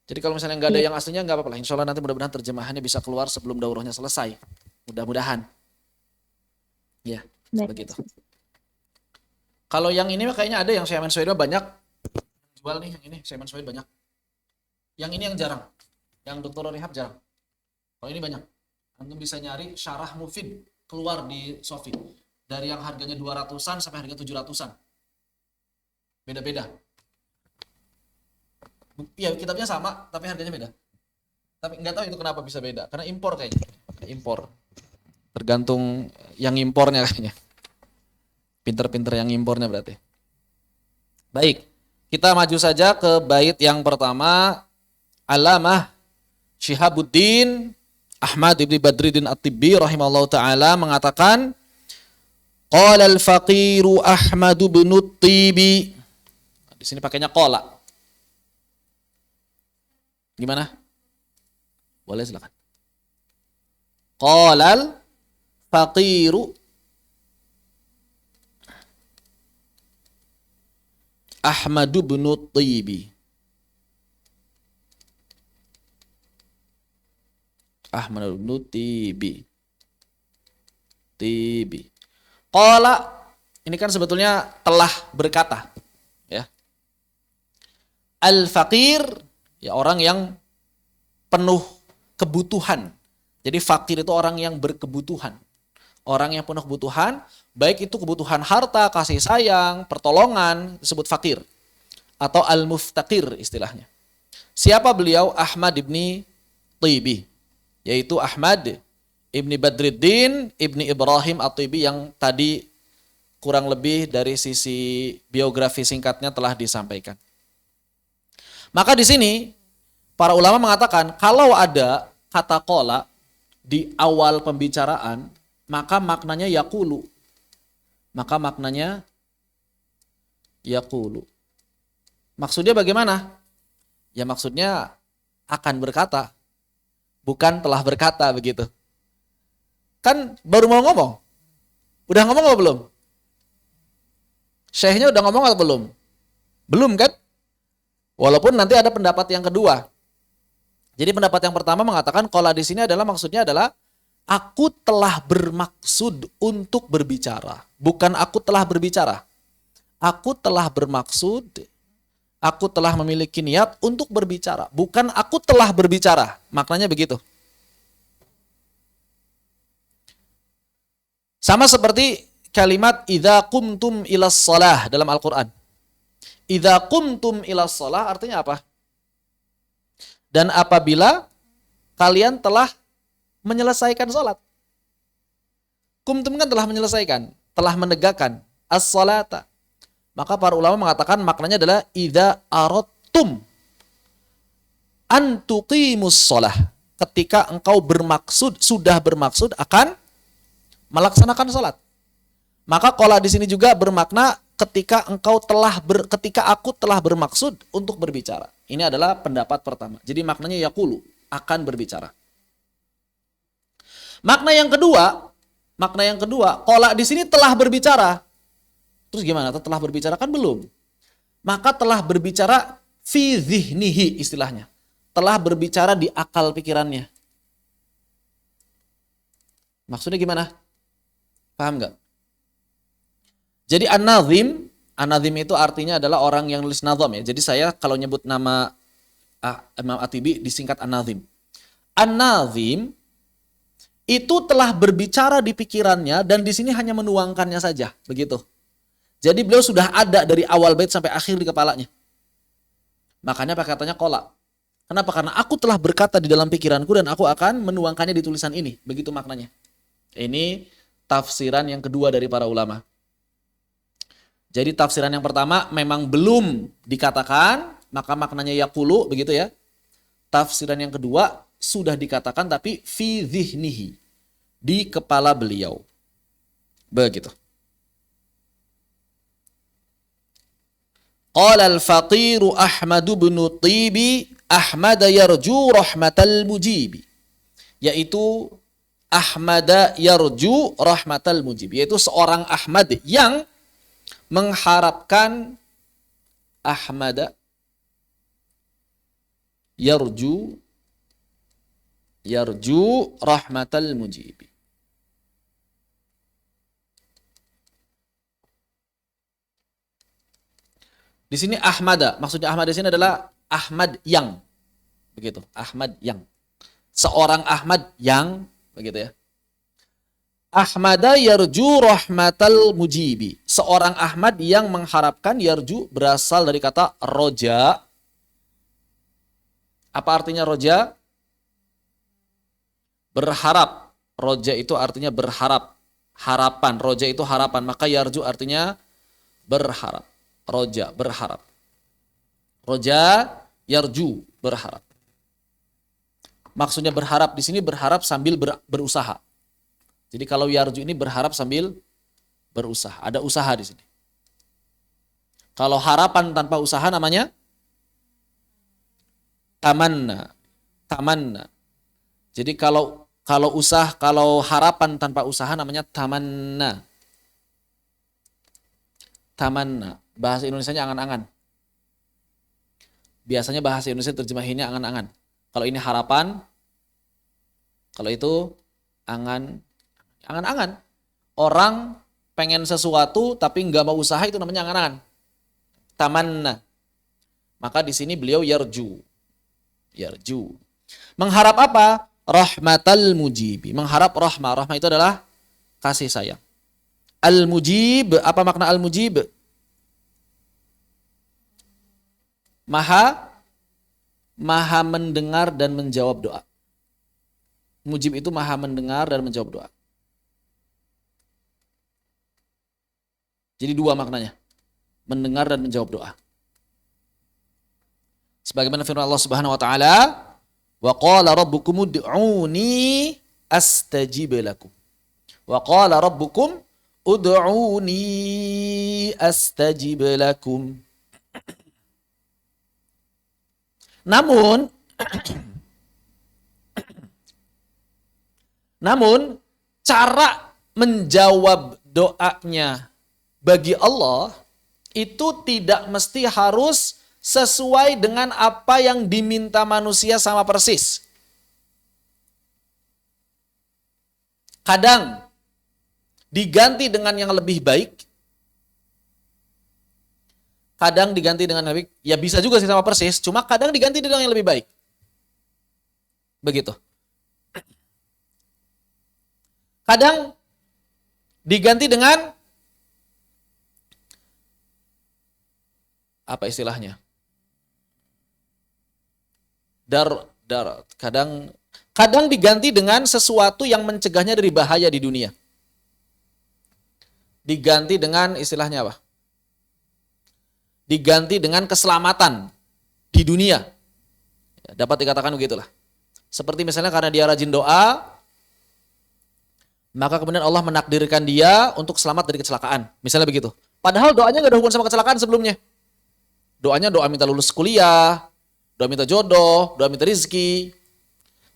Jadi kalau misalnya nggak ada Iya, yang aslinya nggak apa-apa lah. Insya Allah nanti mudah-mudahan terjemahannya bisa keluar sebelum daurahnya selesai. Mudah-mudahan. Ya, begitu. baik. Kalau yang ini kayaknya ada yang Syaman Suhaid banyak. Jual nih yang ini, Syaman Suhaid banyak. Yang ini yang jarang. Yang Dr. Rehab jarang. Kalau ini banyak. Antum bisa nyari Syarah Mufid keluar di Sofi. Dari yang harganya 200-an sampai harga 700-an. Beda-beda. Iya, kitabnya sama, tapi harganya beda. Tapi nggak tahu itu kenapa bisa beda. Karena impor kayaknya. Impor. Tergantung yang impornya kayaknya. Pinter-pinter yang impornya berarti. Baik. Kita maju saja ke bait yang pertama. Alamah Syihabuddin Ahmad ibn Badruddin At-Tibbi rahimahullah ta'ala mengatakan qala al-faqiru Ahmad ibn At-Tibi. Di sini pakainya qala. Gimana? Boleh silakan. Qala al-faqiru Ahmad ibn At-Tibi. Ahmad ibn Tibi. Tibi. Qala ini kan sebetulnya telah berkata, ya. Al-faqir ya orang yang penuh kebutuhan. Jadi fakir itu orang yang berkebutuhan. Orang yang penuh kebutuhan, baik itu kebutuhan harta, kasih sayang, pertolongan, disebut fakir. Atau al-muftaqir istilahnya. Siapa beliau? Ahmad ibni Tibi. Yaitu Ahmad ibni Badruddin ibni Ibrahim At-Tibi yang tadi kurang lebih dari sisi biografi singkatnya telah disampaikan. Maka di sini para ulama mengatakan kalau ada kata qala di awal pembicaraan, maka maknanya yaqulu. Maka maknanya yaqulu. Maksudnya bagaimana? Ya maksudnya akan berkata. Bukan telah berkata begitu. Kan baru mau ngomong. Udah ngomong atau belum? Syekhnya udah ngomong atau belum? Belum kan? Walaupun nanti ada pendapat yang kedua. Jadi pendapat yang pertama mengatakan qala di sini adalah maksudnya adalah aku telah bermaksud untuk berbicara. Bukan aku telah berbicara. Aku telah bermaksud, aku telah memiliki niat untuk berbicara. Bukan aku telah berbicara. Maknanya begitu. Sama seperti kalimat idza qumtum ilas shalah dalam Al-Quran. Idza qumtum ilas shalah artinya apa? Dan apabila kalian telah menyelesaikan sholat. Qumtum kan telah menyelesaikan, telah menegakkan as-salata. Maka para ulama mengatakan maknanya adalah idza aradtum an tuqimus shalah. Ketika engkau bermaksud, sudah bermaksud akan melaksanakan salat. Maka qala di sini juga bermakna ketika ketika aku telah bermaksud untuk berbicara. Ini adalah pendapat pertama. Jadi maknanya yaqulu, akan berbicara. Makna yang kedua, qala di sini telah berbicara. Terus gimana? Telah berbicara kan belum. Maka telah berbicara fi dhihnihi istilahnya. Telah berbicara di akal pikirannya. Maksudnya gimana? Paham nggak? Jadi an-nazim itu artinya adalah orang yang nulis nazam ya. Jadi saya kalau nyebut nama Imam At-Tibi disingkat an-nazim. An-nazim itu telah berbicara di pikirannya dan di sini hanya menuangkannya saja, begitu. Jadi beliau sudah ada dari awal bait sampai akhir di kepalanya. Makanya pakai katanya qala. Kenapa? Karena aku telah berkata di dalam pikiranku dan aku akan menuangkannya di tulisan ini. Begitu maknanya. Ini tafsiran yang kedua dari para ulama. Jadi tafsiran yang pertama memang belum dikatakan, maka maknanya yaqulu, begitu ya. Tafsiran yang kedua sudah dikatakan tapi fi dhihnihi, di kepala beliau. Begitu. Qala al-faqiru Ahmad bin Tibi Ahmad yarju rahmatal mujibi, yaitu Ahmad yarju rahmatal mujibi, yaitu seorang Ahmad yang mengharapkan, Ahmad yarju rahmatal mujibi. Di sini Ahmada, maksudnya Ahmad di sini adalah Ahmad yang, begitu, Ahmad yang, seorang Ahmad yang, begitu ya. Ahmada yarju rahmatal mujibi, seorang Ahmad yang mengharapkan, yarju berasal dari kata roja. Apa artinya roja? Berharap. Roja itu artinya berharap, harapan. Roja itu harapan, maka yarju artinya berharap. Roja, berharap. Roja, yarju, berharap. Maksudnya berharap di sini berharap sambil berusaha. Jadi kalau yarju ini berharap sambil berusaha. Ada usaha di sini. Kalau harapan tanpa usaha namanya tamanna. Tamanna. Jadi kalau harapan tanpa usaha namanya tamanna. Tamanna. Bahasa Indonesianya angan-angan. Biasanya bahasa Indonesia terjemahinnya angan-angan. Kalau ini harapan, kalau itu angan-angan. Orang pengen sesuatu tapi nggak mau usaha, itu namanya angan-angan. Tamanna. Maka di sini beliau yarju. Yarju. Mengharap apa? Rahmatal mujibi. Mengharap rahmah. Rahmah itu adalah kasih sayang. Al-mujib. Apa makna al-mujib? Maha mendengar dan menjawab doa. Mujib itu maha mendengar dan menjawab doa. Jadi dua maknanya. Mendengar dan menjawab doa. Sebagaimana firman Allah Subhanahu wa taala, "Wa qala rabbukum ud'uni astajib lakum." Wa qala rabbukum ud'uni astajib lakum. Namun cara menjawab doanya bagi Allah itu tidak mesti harus sesuai dengan apa yang diminta manusia sama persis. Kadang diganti dengan yang lebih baik. Kadang diganti dengan lebih baik. Ya bisa juga sih sama persis, cuma kadang diganti dengan yang lebih baik. Begitu. Kadang diganti dengan apa istilahnya? Kadang diganti dengan sesuatu yang mencegahnya dari bahaya di dunia. Diganti dengan istilahnya apa? Diganti dengan keselamatan di dunia. Ya, dapat dikatakan begitulah. Seperti misalnya karena dia rajin doa, maka kemudian Allah menakdirkan dia untuk selamat dari kecelakaan. Misalnya begitu. Padahal doanya gak ada hubungan sama kecelakaan sebelumnya. Doanya doa minta lulus kuliah, doa minta jodoh, doa minta rizki.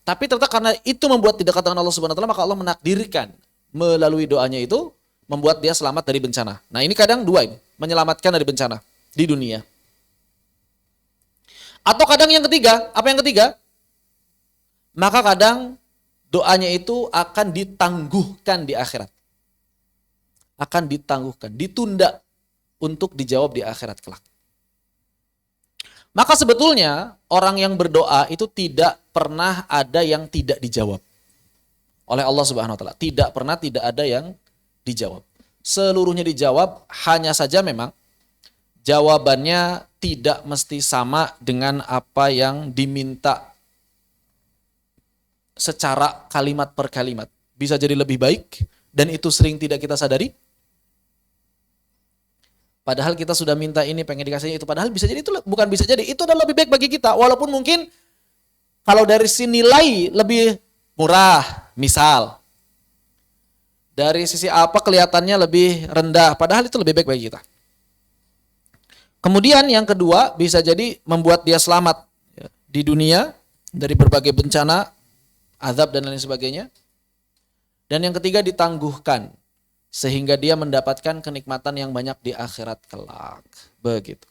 Tapi ternyata karena itu membuat tidak dekat dengan Allah Subhanahu wa taala, maka Allah menakdirkan melalui doanya itu membuat dia selamat dari bencana. Nah, ini kadang dua ini, menyelamatkan dari bencana di dunia. Atau kadang yang ketiga, apa yang ketiga? Maka kadang doanya itu akan ditangguhkan di akhirat. Akan ditangguhkan, ditunda untuk dijawab di akhirat kelak. Maka sebetulnya orang yang berdoa itu tidak pernah ada yang tidak dijawab oleh Allah Subhanahu wa taala. Tidak pernah tidak ada yang dijawab. seluruhnya dijawab, hanya saja memang jawabannya tidak mesti sama dengan apa yang diminta secara kalimat per kalimat. Bisa jadi lebih baik dan itu sering tidak kita sadari. Padahal kita sudah minta ini, pengen dikasihnya itu. Padahal bisa jadi itu, bukan bisa jadi, itu adalah lebih baik bagi kita. Walaupun mungkin kalau dari sisi nilai lebih murah, misal. Dari sisi apa kelihatannya lebih rendah, padahal itu lebih baik bagi kita. Kemudian yang kedua bisa jadi membuat dia selamat di dunia dari berbagai bencana, azab dan lain sebagainya. Dan yang ketiga ditangguhkan sehingga dia mendapatkan kenikmatan yang banyak di akhirat kelak. Begitu.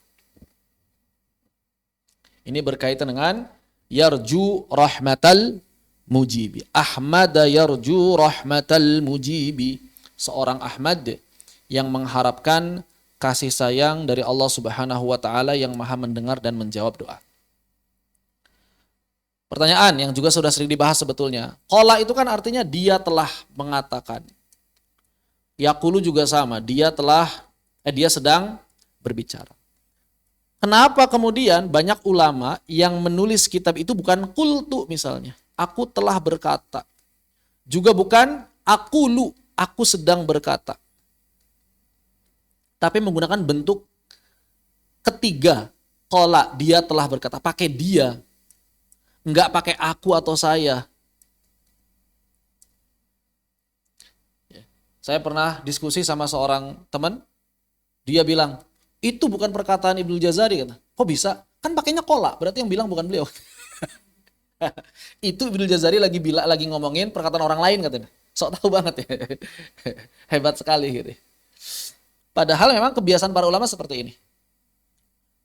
Ini berkaitan dengan yarju rahmatal mujibi. Ahmad yarju rahmatal mujibi. Seorang Ahmad yang mengharapkan kasih sayang dari Allah Subhanahu wa taala yang Maha mendengar dan menjawab doa. Pertanyaan yang juga sudah sering dibahas sebetulnya. Qala itu kan artinya dia telah mengatakan. Yaqulu juga sama, dia sedang berbicara. Kenapa kemudian banyak ulama yang menulis kitab itu bukan qultu misalnya, aku telah berkata. Juga bukan aqulu, aku sedang berkata. Tapi menggunakan bentuk ketiga, qala, dia telah berkata, pakai dia. Enggak pakai aku atau saya. Saya pernah diskusi sama seorang teman, dia bilang, itu bukan perkataan Ibnu Jazari. Kata. Kok bisa? Kan pakainya qala, berarti yang bilang bukan beliau. Itu Ibnu Jazari lagi ngomongin perkataan orang lain katanya. Sok tahu banget ya. Hebat sekali gitu. Padahal memang kebiasaan para ulama seperti ini.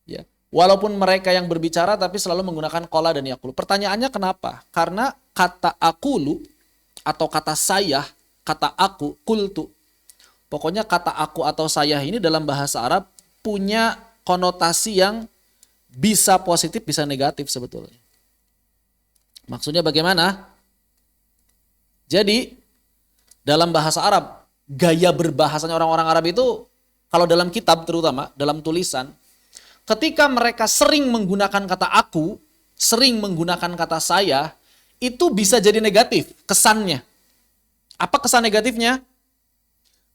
Ya. Walaupun mereka yang berbicara tapi selalu menggunakan qala dan yaqulu. Pertanyaannya kenapa? Karena kata aqulu atau kata saya, kata aku, qultu. Pokoknya kata aku atau saya ini dalam bahasa Arab punya konotasi yang bisa positif, bisa negatif sebetulnya. Maksudnya bagaimana? Jadi dalam bahasa Arab, gaya berbahasanya orang-orang Arab itu kalau dalam kitab terutama, dalam tulisan, ketika mereka sering menggunakan kata aku, sering menggunakan kata saya, itu bisa jadi negatif kesannya. Apa kesan negatifnya?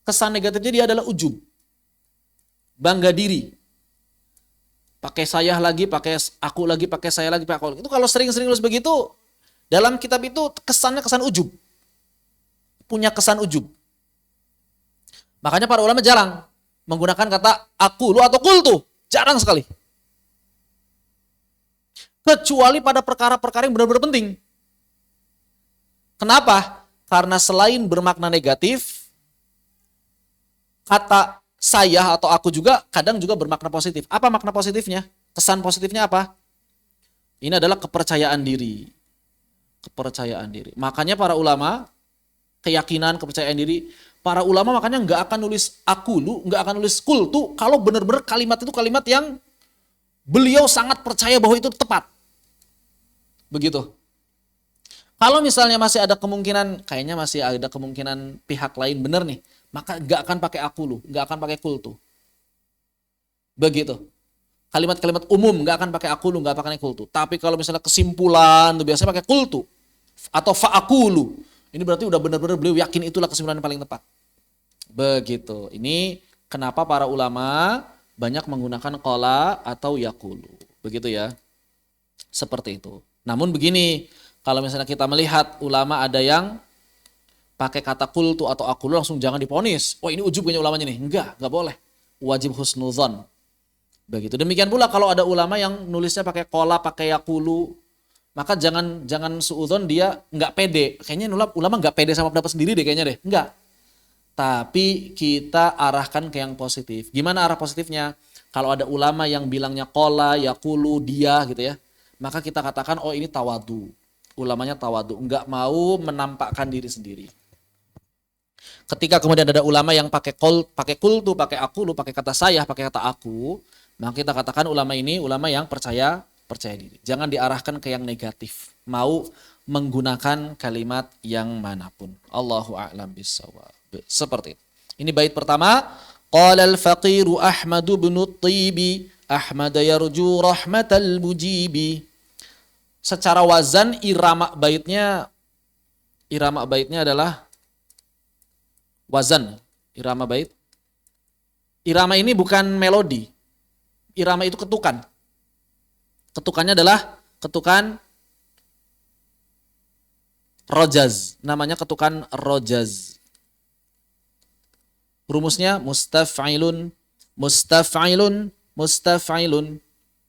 Kesan negatifnya dia adalah ujub. Bangga diri. Pakai saya lagi, pakai aku lagi, pakai saya lagi, pakai aku lagi. Itu kalau sering-sering nulis begitu, dalam kitab itu kesannya kesan ujub. Punya kesan ujub. Makanya para ulama jarang menggunakan kata aku, lu atau qultu. Jarang sekali. Kecuali pada perkara-perkara yang benar-benar penting. Kenapa? Karena selain bermakna negatif, kata saya atau aku juga kadang juga bermakna positif. Apa makna positifnya? Kesan positifnya apa? Ini adalah kepercayaan diri. Kepercayaan diri. Makanya para ulama, keyakinan, kepercayaan diri, para ulama makanya nggak akan nulis aku lu, nggak akan nulis qultu kalau benar-benar kalimat itu kalimat yang beliau sangat percaya bahwa itu tepat. Begitu. Kalau misalnya masih ada kemungkinan, kayaknya masih ada kemungkinan pihak lain benar nih, maka nggak akan pakai aku lu, nggak akan pakai qultu. Begitu. Kalimat-kalimat umum nggak akan pakai aku lu, nggak pakai qultu. Tapi kalau misalnya kesimpulan, tuh biasanya pakai qultu atau fa'akulu. Ini berarti udah benar-benar beliau yakin itulah kesimpulan yang paling tepat. Begitu. Ini kenapa para ulama banyak menggunakan qala atau yaqulu. Begitu ya. Seperti itu. Namun begini, kalau misalnya kita melihat ulama ada yang pakai kata qultu atau aqulu langsung jangan diponis. Oh ini ujub punya ulamanya nih. Enggak boleh. Wajib husnudzon. Begitu. Demikian pula kalau ada ulama yang nulisnya pakai qala, pakai yaqulu, maka jangan suudzon dia enggak pede. Kayaknya ulama enggak pede sama pendapat sendiri deh kayaknya deh. Enggak. Tapi kita arahkan ke yang positif. Gimana arah positifnya? Kalau ada ulama yang bilangnya qala, yaqulu, dia gitu ya. Maka kita katakan oh ini tawadu. Ulamanya tawadu, enggak mau menampakkan diri sendiri. Ketika kemudian ada ulama yang pakai qultu, pakai aqulu, pakai kata saya, pakai kata aku, maka kita katakan ulama ini ulama yang percaya diri. Jangan diarahkan ke yang negatif. Mau menggunakan kalimat yang manapun. Allahu a'lam bishawab. Seperti itu. Ini bait pertama. Qala al-faqiru Ahmadu bin Tibi, Ahmad yarju rahmatal mujibi. Secara wazan irama baitnya adalah wazan. Irama bait. Irama ini bukan melodi. Irama itu ketukan. Ketukannya adalah ketukan rojaz. Namanya ketukan rojaz. Rumusnya mustaf'ilun, mustaf'ilun, mustaf'ilun,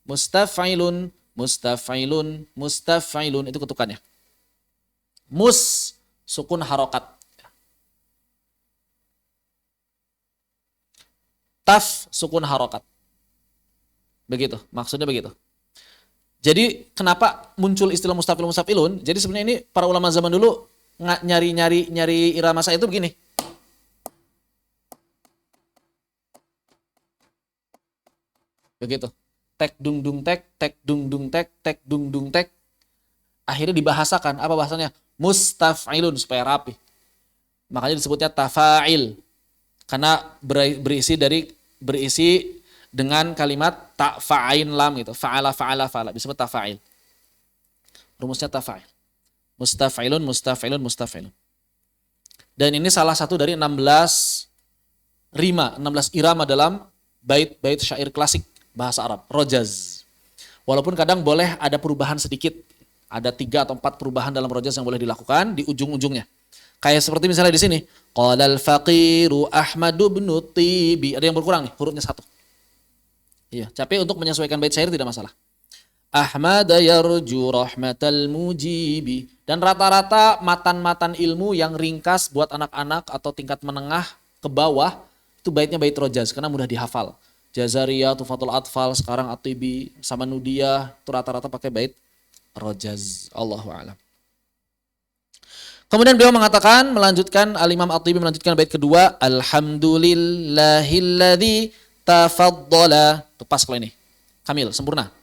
mustaf'ilun, mustaf'ilun, mustaf'ilun. Itu ketukannya. Mus, sukun harokat. Taf, sukun harokat. Begitu, maksudnya begitu. Jadi kenapa muncul istilah mustaf'ilun, mustaf'ilun? Jadi sebenarnya ini para ulama zaman dulu nyari irama saya itu begini. Begitu. Tek dung dung tek dung dung tek dung dung tek. Akhirnya dibahasakan. Apa bahasanya? Mustaf'ilun supaya rapi. Makanya disebutnya tafa'il. Karena berisi dengan kalimat ta fa'ain lam gitu. Fa'ala fa'ala fa'ala disebut tafa'il. Rumusnya tafa'il. Mustaf'ilun mustaf'ilun mustaf'ilun. Dan ini salah satu dari 16 rima, 16 irama dalam bait-bait syair klasik bahasa Arab, rojaz. Walaupun kadang boleh ada perubahan sedikit, ada 3 atau 4 perubahan dalam rojaz yang boleh dilakukan di ujung-ujungnya. Kayak seperti misalnya di sini, qala al-faqiru Ahmadu bin Tibi. Ada yang berkurang nih, hurufnya 1. Iya, tapi untuk menyesuaikan bait syair tidak masalah. Ahmad yarju rahmatal mujibi. Dan rata-rata matan-matan ilmu yang ringkas buat anak-anak atau tingkat menengah ke bawah, itu baitnya bait rojaz karena mudah dihafal. Jazariyah, Tufatul Atfal, sekarang At-Tibi, sama Nudiyah, itu rata-rata pakai bait rojaz. Allahu a'lam. Kemudian beliau melanjutkan Al-Imam At-Tibi melanjutkan bait kedua, Alhamdulillahilladzi tafaddala. Itu pas kalau ini. Kamil, sempurna.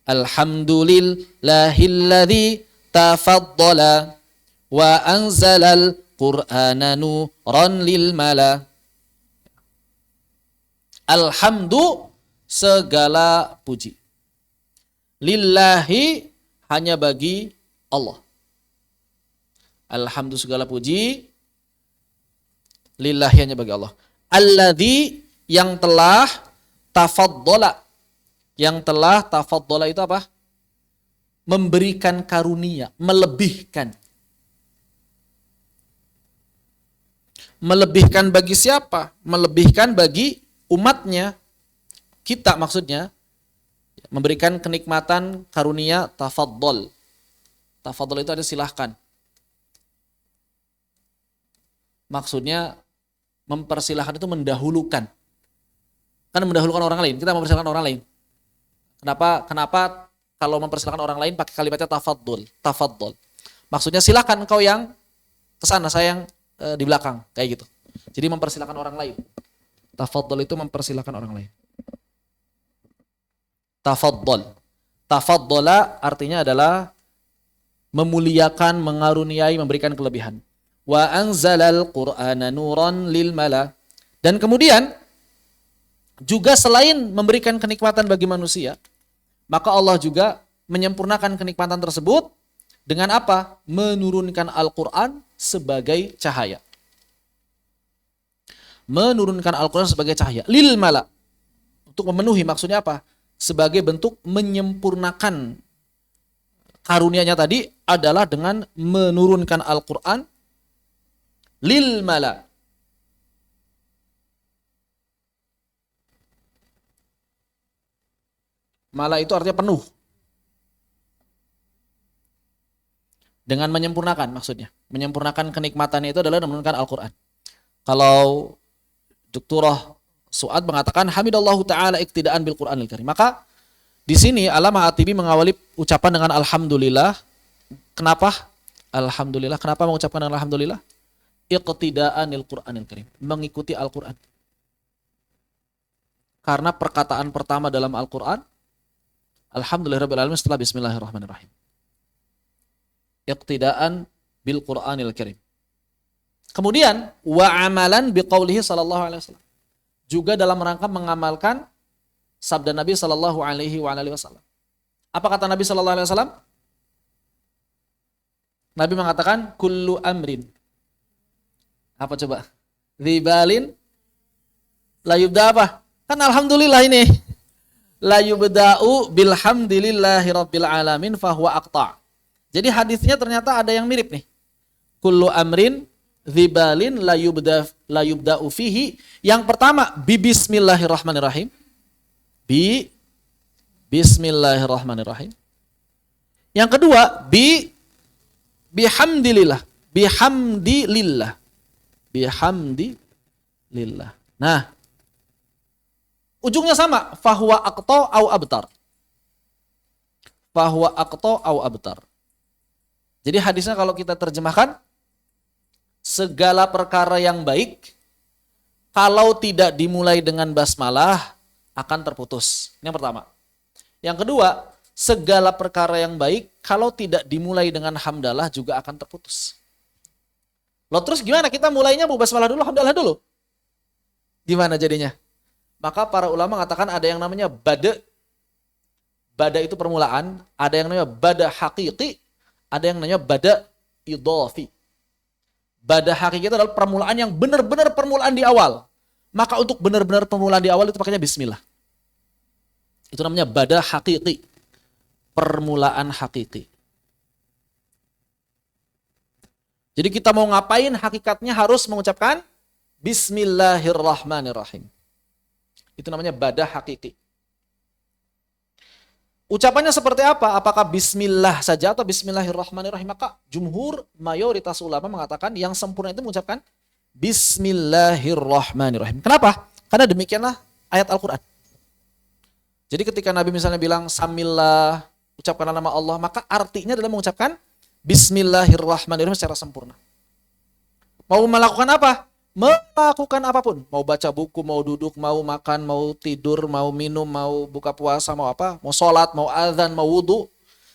Alhamdulillahilladzi tafaddala wa anzalal Qur'ana nuran lil mala. Alhamdu segala puji. Lillahi hanya bagi Allah. Alhamdu segala puji. Lillahi hanya bagi Allah. Alladzi yang telah tafaddola. Yang telah tafaddola itu apa? Memberikan karunia, melebihkan. Melebihkan bagi siapa? Melebihkan bagi umatnya, kita maksudnya, memberikan kenikmatan karunia tafaddol. Tafaddol itu ada silahkan. Maksudnya mempersilahkan itu mendahulukan. Kan mendahulukan orang lain, kita mempersilahkan orang lain. Kenapa kalau mempersilahkan orang lain pakai kalimatnya tafaddol, tafaddol. Maksudnya silahkan engkau yang kesana, saya yang di belakang, kayak gitu. Jadi mempersilahkan orang lain. Tafaddol itu mempersilahkan orang lain. Tafaddol. Tafaddola artinya adalah memuliakan, mengaruniai, memberikan kelebihan. Wa anzalal Qur'ana nuran lil mala. Dan kemudian juga selain memberikan kenikmatan bagi manusia, maka Allah juga menyempurnakan kenikmatan tersebut dengan apa? Menurunkan Al-Qur'an sebagai cahaya. Menurunkan Al-Quran sebagai cahaya. Lil mala. Untuk memenuhi maksudnya apa? Sebagai bentuk menyempurnakan karunia-Nya tadi adalah dengan menurunkan Al-Quran lil mala. Mala itu artinya penuh. Dengan menyempurnakan maksudnya. Menyempurnakan kenikmatannya itu adalah menurunkan Al-Quran. Kalau Doktorah Su'ad mengatakan hamidallahu ta'ala iktidaan bil Qur'anil Karim. Maka di sini Allamah At-Tibi mengawali ucapan dengan alhamdulillah. Kenapa? Alhamdulillah. Kenapa mengucapkan alhamdulillah? Iqtidaan bil Qur'anil Karim. Mengikuti Al-Qur'an. Karena perkataan pertama dalam Al-Qur'an alhamdulillahirabbil alamin setelah bismillahirrahmanirrahim. Iqtidaan bil Qur'anil Karim. Kemudian wa amalan biqaulihi sallallahu alaihi wasallam. Juga dalam rangka mengamalkan sabda Nabi sallallahu alaihi wasallam. Apa kata Nabi sallallahu alaihi wasallam? Nabi mengatakan kullu amrin. Apa coba? Dzibalin la yubda apa? Kan alhamdulillah ini. La yubda'u bilhamdillahi rabbil alamin fahuwa aqta'. Jadi hadisnya ternyata ada yang mirip nih. Kullu amrin dzibalin la yubda'u fihi. Yang pertama bi bismillahirrahmanirrahim. Bi bismillahirrahmanirrahim. Yang kedua bihamdillah. Bihamdillah. Bihamdillah. Nah, ujungnya sama, fahuwa aqta au abtar. Fahuwa aqta au abtar. Jadi hadisnya kalau kita terjemahkan, segala perkara yang baik kalau tidak dimulai dengan basmalah akan terputus. Ini yang pertama. Yang kedua, segala perkara yang baik kalau tidak dimulai dengan hamdalah juga akan terputus. Loh terus gimana? Kita mulainya mau basmalah dulu, hamdalah dulu. Gimana jadinya? Maka para ulama mengatakan ada yang namanya bada. Bada itu permulaan, ada yang namanya bada hakiki, ada yang namanya bada idhafi. Bada hakiki itu adalah permulaan yang benar-benar permulaan di awal. Maka untuk benar-benar permulaan di awal itu pakainya bismillah. Itu namanya bada hakiki. Permulaan hakiki. Jadi kita mau ngapain hakikatnya harus mengucapkan bismillahirrahmanirrahim. Itu namanya bada hakiki. Ucapannya seperti apa? Apakah bismillah saja atau bismillahirrahmanirrahim? Maka jumhur mayoritas ulama mengatakan yang sempurna itu mengucapkan bismillahirrahmanirrahim. Kenapa? Karena demikianlah ayat Al-Quran. Jadi ketika Nabi misalnya bilang samillah, ucapkanlah nama Allah, maka artinya adalah mengucapkan bismillahirrahmanirrahim secara sempurna. Mau melakukan apa? Melakukan apapun, mau baca buku, mau duduk, mau makan, mau tidur, mau minum, mau buka puasa, mau apa, mau sholat, mau azan, mau wudu,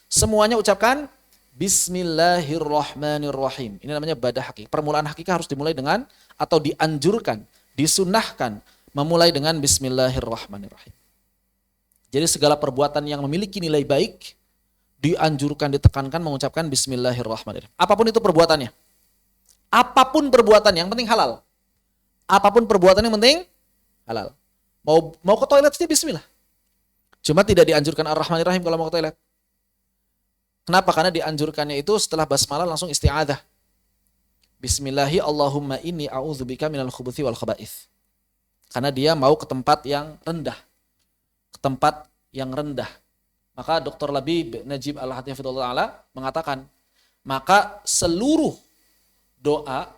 semuanya ucapkan bismillahirrahmanirrahim. Ini namanya bada hakiki. Permulaan hakiki harus dimulai dengan atau dianjurkan, disunnahkan memulai dengan bismillahirrahmanirrahim. Jadi segala perbuatan yang memiliki nilai baik dianjurkan, ditekankan mengucapkan bismillahirrahmanirrahim. Apapun itu perbuatannya. Apapun perbuatan yang penting halal. Apapun perbuatan yang penting halal. Mau ke toilet saja bismillah. Cuma tidak dianjurkan ar-Rahmanir-Rahim kalau mau ke toilet. Kenapa? Karena dianjurkannya itu setelah basmalah langsung isti'adzah. Bismillahi Allahumma inni a'udzubika minal khubuthi wal khaba'ith. Karena dia mau ke tempat yang rendah. Ke tempat yang rendah. Maka Dr. Labib Najib Al-Hafidhullah mengatakan, maka seluruh doa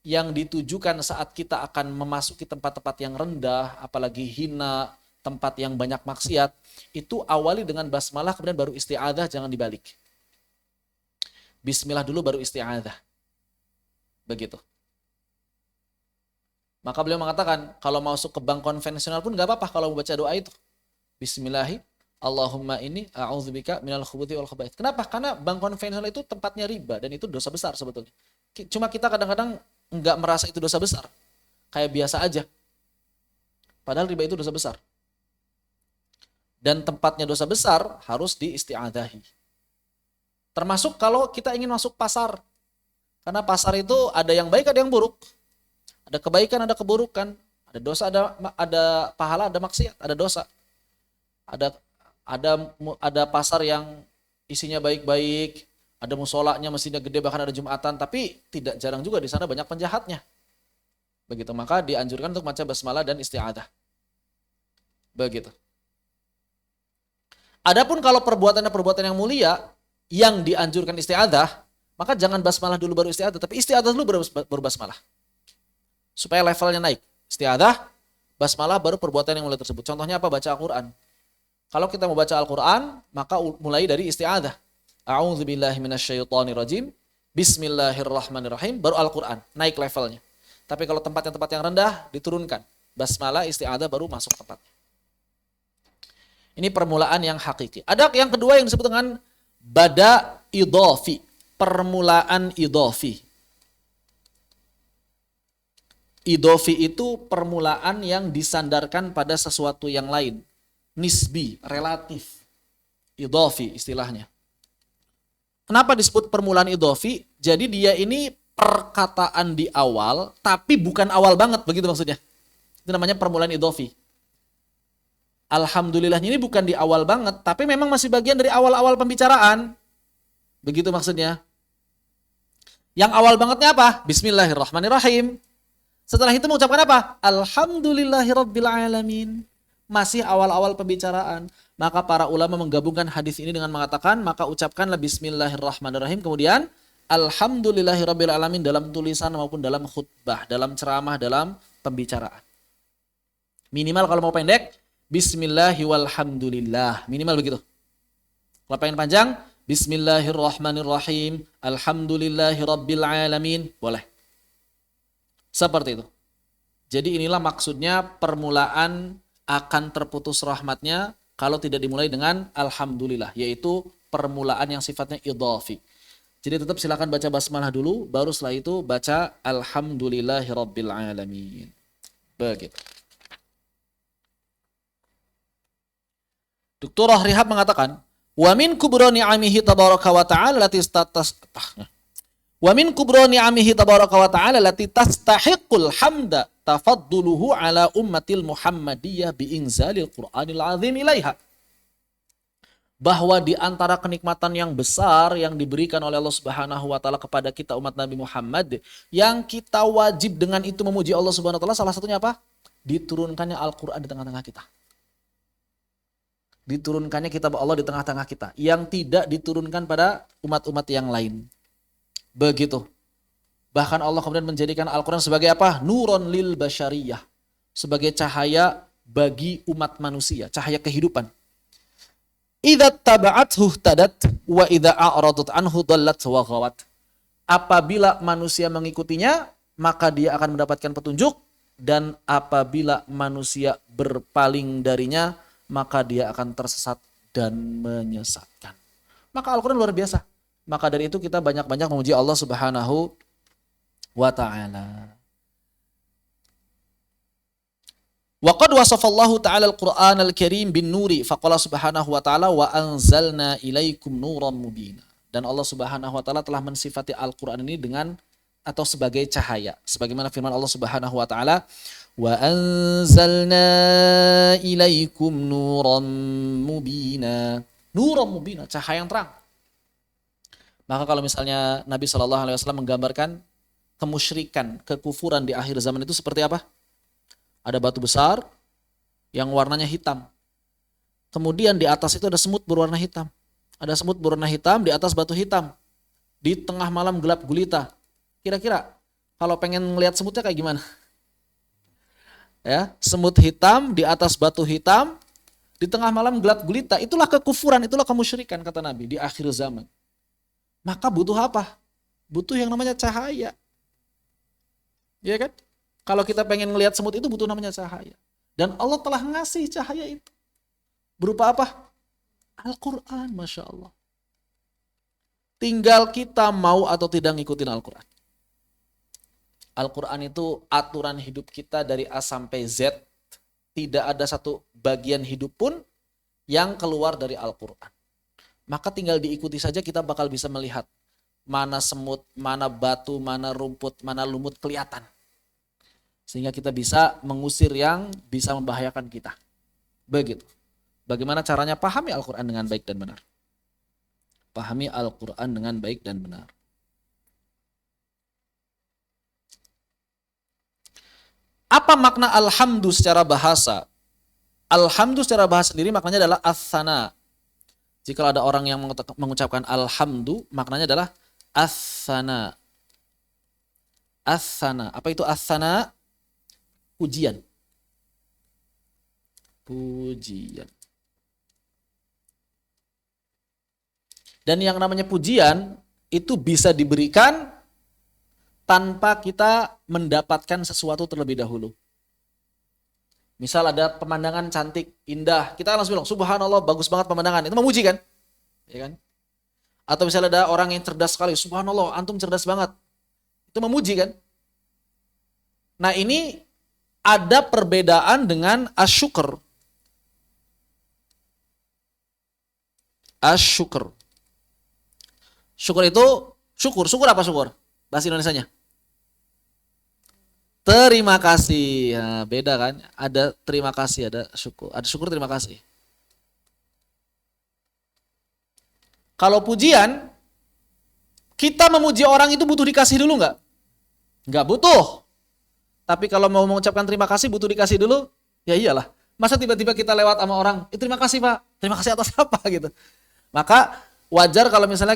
yang ditujukan saat kita akan memasuki tempat-tempat yang rendah, apalagi hina, tempat yang banyak maksiat, itu awali dengan basmalah, kemudian baru isti'adzah, jangan dibalik. Bismillah dulu baru isti'adzah. Begitu. Maka beliau mengatakan, kalau masuk ke bank konvensional pun gak apa-apa kalau membaca doa itu. Bismillahi, Allahumma inni a'udzubika minal khubuthi wal khaba'ith. Kenapa? Karena bank konvensional itu tempatnya riba, dan itu dosa besar sebetulnya. Cuma kita kadang-kadang nggak merasa itu dosa besar. Kayak biasa aja. Padahal riba itu dosa besar. Dan tempatnya dosa besar harus diisti'adzahi. Termasuk kalau kita ingin masuk pasar. Karena pasar itu ada yang baik, ada yang buruk. Ada kebaikan, ada keburukan. Ada dosa, ada pahala, ada maksiat, ada dosa. Ada pasar yang isinya baik-baik. Ada musolanya, masjidnya gede, bahkan ada Jumatan, tapi tidak jarang juga di sana banyak penjahatnya. Begitu, maka dianjurkan untuk baca basmalah dan isti'adzah. Begitu. Adapun kalau perbuatan yang mulia yang dianjurkan isti'adzah, maka jangan basmalah dulu baru isti'adzah, tapi isti'adzah dulu baru basmalah. Supaya levelnya naik. Isti'adzah, basmalah, baru perbuatan yang mulia tersebut. Contohnya apa? Baca Al-Quran. Kalau kita mau baca Al-Quran, maka mulai dari isti'adzah. A'udzubillahi minasyaitonirrajim. Bismillahirrahmanirrahim. Baru Al-Quran. Naik levelnya. Tapi kalau tempat yang rendah, diturunkan. Basmalah, isti'adzah, baru masuk tempat. Ini permulaan yang hakiki. Ada yang kedua yang disebut dengan bada idhafi. Permulaan idhafi. Idhofi itu permulaan yang disandarkan pada sesuatu yang lain. Nisbi, relatif. Idhofi istilahnya. Kenapa disebut permulaan idhofi? Jadi dia ini perkataan di awal, tapi bukan awal banget, begitu maksudnya. Itu namanya permulaan idhofi. Alhamdulillahnya ini bukan di awal banget, tapi memang masih bagian dari awal-awal pembicaraan. Begitu maksudnya. Yang awal bangetnya apa? Bismillahirrahmanirrahim. Setelah itu mengucapkan apa? Alhamdulillahirrabbilalamin. Masih awal-awal pembicaraan. Maka para ulama menggabungkan hadis ini dengan mengatakan, maka ucapkanlah Bismillahirrahmanirrahim. Kemudian Alhamdulillahirrabbilalamin dalam tulisan maupun dalam khutbah, dalam ceramah, dalam pembicaraan. Minimal kalau mau pendek, Bismillahirrahmanirrahim. Minimal begitu. Kalau pengen panjang, Bismillahirrahmanirrahim. Alhamdulillahirrabbilalamin. Boleh. Seperti itu. Jadi inilah maksudnya permulaan akan terputus rahmatnya kalau tidak dimulai dengan Alhamdulillah. Yaitu permulaan yang sifatnya idhafi. Jadi tetap silakan baca basmalah dulu. Baru setelah itu baca Alhamdulillahirrabbilalamin. Begitu. Dr. Rihab mengatakan, wa min kubra ni'amihi tabaraka wa ta'ala lati wa min kubra ni'amihi tabaraka wa ta'ala lati tastahiqul hamda tafadduluhu ala ummatil Muhammadiyah bi inzalil Qur'anil azim ilaiha. Bahwa di antara kenikmatan yang besar yang diberikan oleh Allah Subhanahu wa taala kepada kita umat Nabi Muhammad, yang kita wajib dengan itu memuji Allah Subhanahu wa taala, salah satunya apa? Diturunkannya Al-Qur'an di tengah-tengah kita. Diturunkannya kitab Allah di tengah-tengah kita yang tidak diturunkan pada umat-umat yang lain. Begitu. Bahkan Allah kemudian menjadikan Al-Quran sebagai apa? Nuron lil basyariyah. Sebagai cahaya bagi umat manusia. Cahaya kehidupan. Idza taba'athu tadat wa idza a'radat anhu dallat wa ghawat. Apabila manusia mengikutinya, maka dia akan mendapatkan petunjuk. Dan apabila manusia berpaling darinya, maka dia akan tersesat dan menyesatkan. Maka Al-Quran luar biasa. Maka dari itu kita banyak-banyak memuji Allah Subhanahu wa ta'ala. Wa qad wasafallahu ta'ala al-Qur'an al-Karim bin nuri faqala subhanahu wa ta'ala wa anzalna ilaikum nuran mubina. Dan Allah Subhanahu wa ta'ala telah mensifati Al-Qur'an ini dengan atau sebagai cahaya. Sebagaimana firman Allah Subhanahu wa ta'ala, wa anzalna ilaikum nuran mubina. Nuran mubina, cahaya yang terang. Maka kalau misalnya Nabi SAW menggambarkan kemusyrikan, kekufuran di akhir zaman itu seperti apa? Ada batu besar yang warnanya hitam. Kemudian di atas itu ada semut berwarna hitam. Ada semut berwarna hitam di atas batu hitam. Di tengah malam gelap gulita. Kira-kira kalau pengen ngelihat semutnya kayak gimana? Ya, semut hitam di atas batu hitam di tengah malam gelap gulita. Itulah kekufuran, itulah kemusyrikan kata Nabi di akhir zaman. Maka butuh apa? Butuh yang namanya cahaya. Ya kan? Kalau kita pengen ngelihat semut itu butuh namanya cahaya. Dan Allah telah ngasih cahaya itu. Berupa apa? Al-Quran, Masya Allah. Tinggal kita mau atau tidak ngikutin Al-Quran. Al-Quran itu aturan hidup kita dari A sampai Z. Tidak ada satu bagian hidup pun yang keluar dari Al-Quran. Maka tinggal diikuti saja kita bakal bisa melihat mana semut, mana batu, mana rumput, mana lumut kelihatan. Sehingga kita bisa mengusir yang bisa membahayakan kita. Begitu. Bagaimana caranya? Pahami Al-Quran dengan baik dan benar. Pahami Al-Quran dengan baik dan benar. Apa makna alhamdu secara bahasa? Alhamdu secara bahasa sendiri maknanya adalah as-sana. Jika ada orang yang mengucapkan alhamdu, maknanya adalah as-sana. As-sana. Apa itu as-sana? Pujian. Pujian. Dan yang namanya pujian itu bisa diberikan tanpa kita mendapatkan sesuatu terlebih dahulu. Misal ada pemandangan cantik, indah, kita langsung bilang subhanallah, bagus banget pemandangan. Itu memuji kan? Ya kan? Atau misalnya ada orang yang cerdas sekali, subhanallah, antum cerdas banget. Itu memuji kan? Nah ini ada perbedaan dengan asyukur. Asyukur. Syukur itu syukur. Syukur apa syukur? Bahasa Indonesianya. Terima kasih. Nah, beda kan? Ada terima kasih, ada syukur. Ada syukur, terima kasih. Kalau pujian, kita memuji orang itu butuh dikasih dulu nggak? Nggak butuh. Tapi kalau mau mengucapkan terima kasih butuh dikasih dulu? Ya iyalah. Masa tiba-tiba kita lewat sama orang, terima kasih Pak. Terima kasih atas apa gitu. Maka wajar kalau misalnya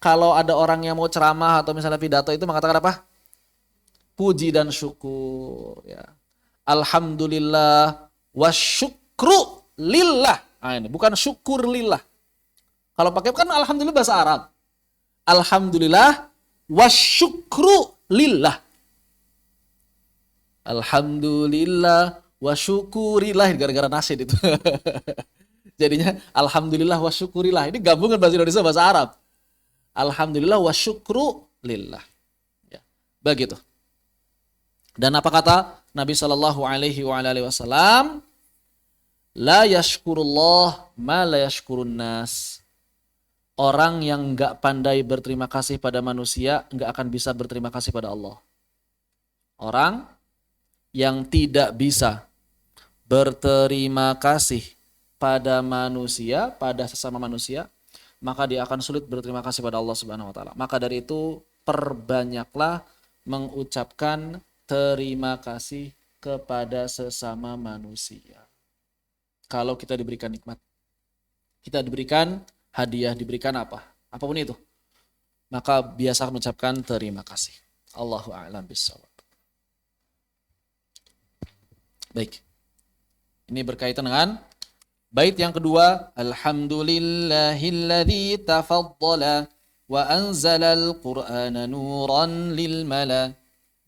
kalau ada orang yang mau ceramah atau misalnya pidato itu mengatakan apa? Puji dan syukur. Ya. Alhamdulillah wa syukru lillah. Nah, ini bukan syukur lillah. Kalau pakai kan alhamdulillah bahasa Arab. Alhamdulillah wa syukru lillah. Alhamdulillah wa syukurillah, gara-gara nasyid itu. Jadinya alhamdulillah wa syukurillah. Ini gabungan bahasa Indonesia bahasa Arab. Alhamdulillah wa syukru lillah. Ya, begitu. Dan apa kata Nabi sallallahu alaihi wasallam? La yashkurullah ma la yashkurun nas. Orang yang enggak pandai berterima kasih pada manusia enggak akan bisa berterima kasih pada Allah. Orang yang tidak bisa berterima kasih pada manusia, pada sesama manusia, maka dia akan sulit berterima kasih pada Allah Subhanahu wa taala. Maka dari itu perbanyaklah mengucapkan terima kasih kepada sesama manusia. Kalau kita diberikan nikmat, kita diberikan hadiah, diberikan apa? Apapun itu. Maka biasa mengucapkan terima kasih. Allahu a'lam bishawab. Baik. Ini berkaitan dengan bait yang kedua, alhamdulillahilladzi tafaddala wa anzalal qur'ana nuran lil mala.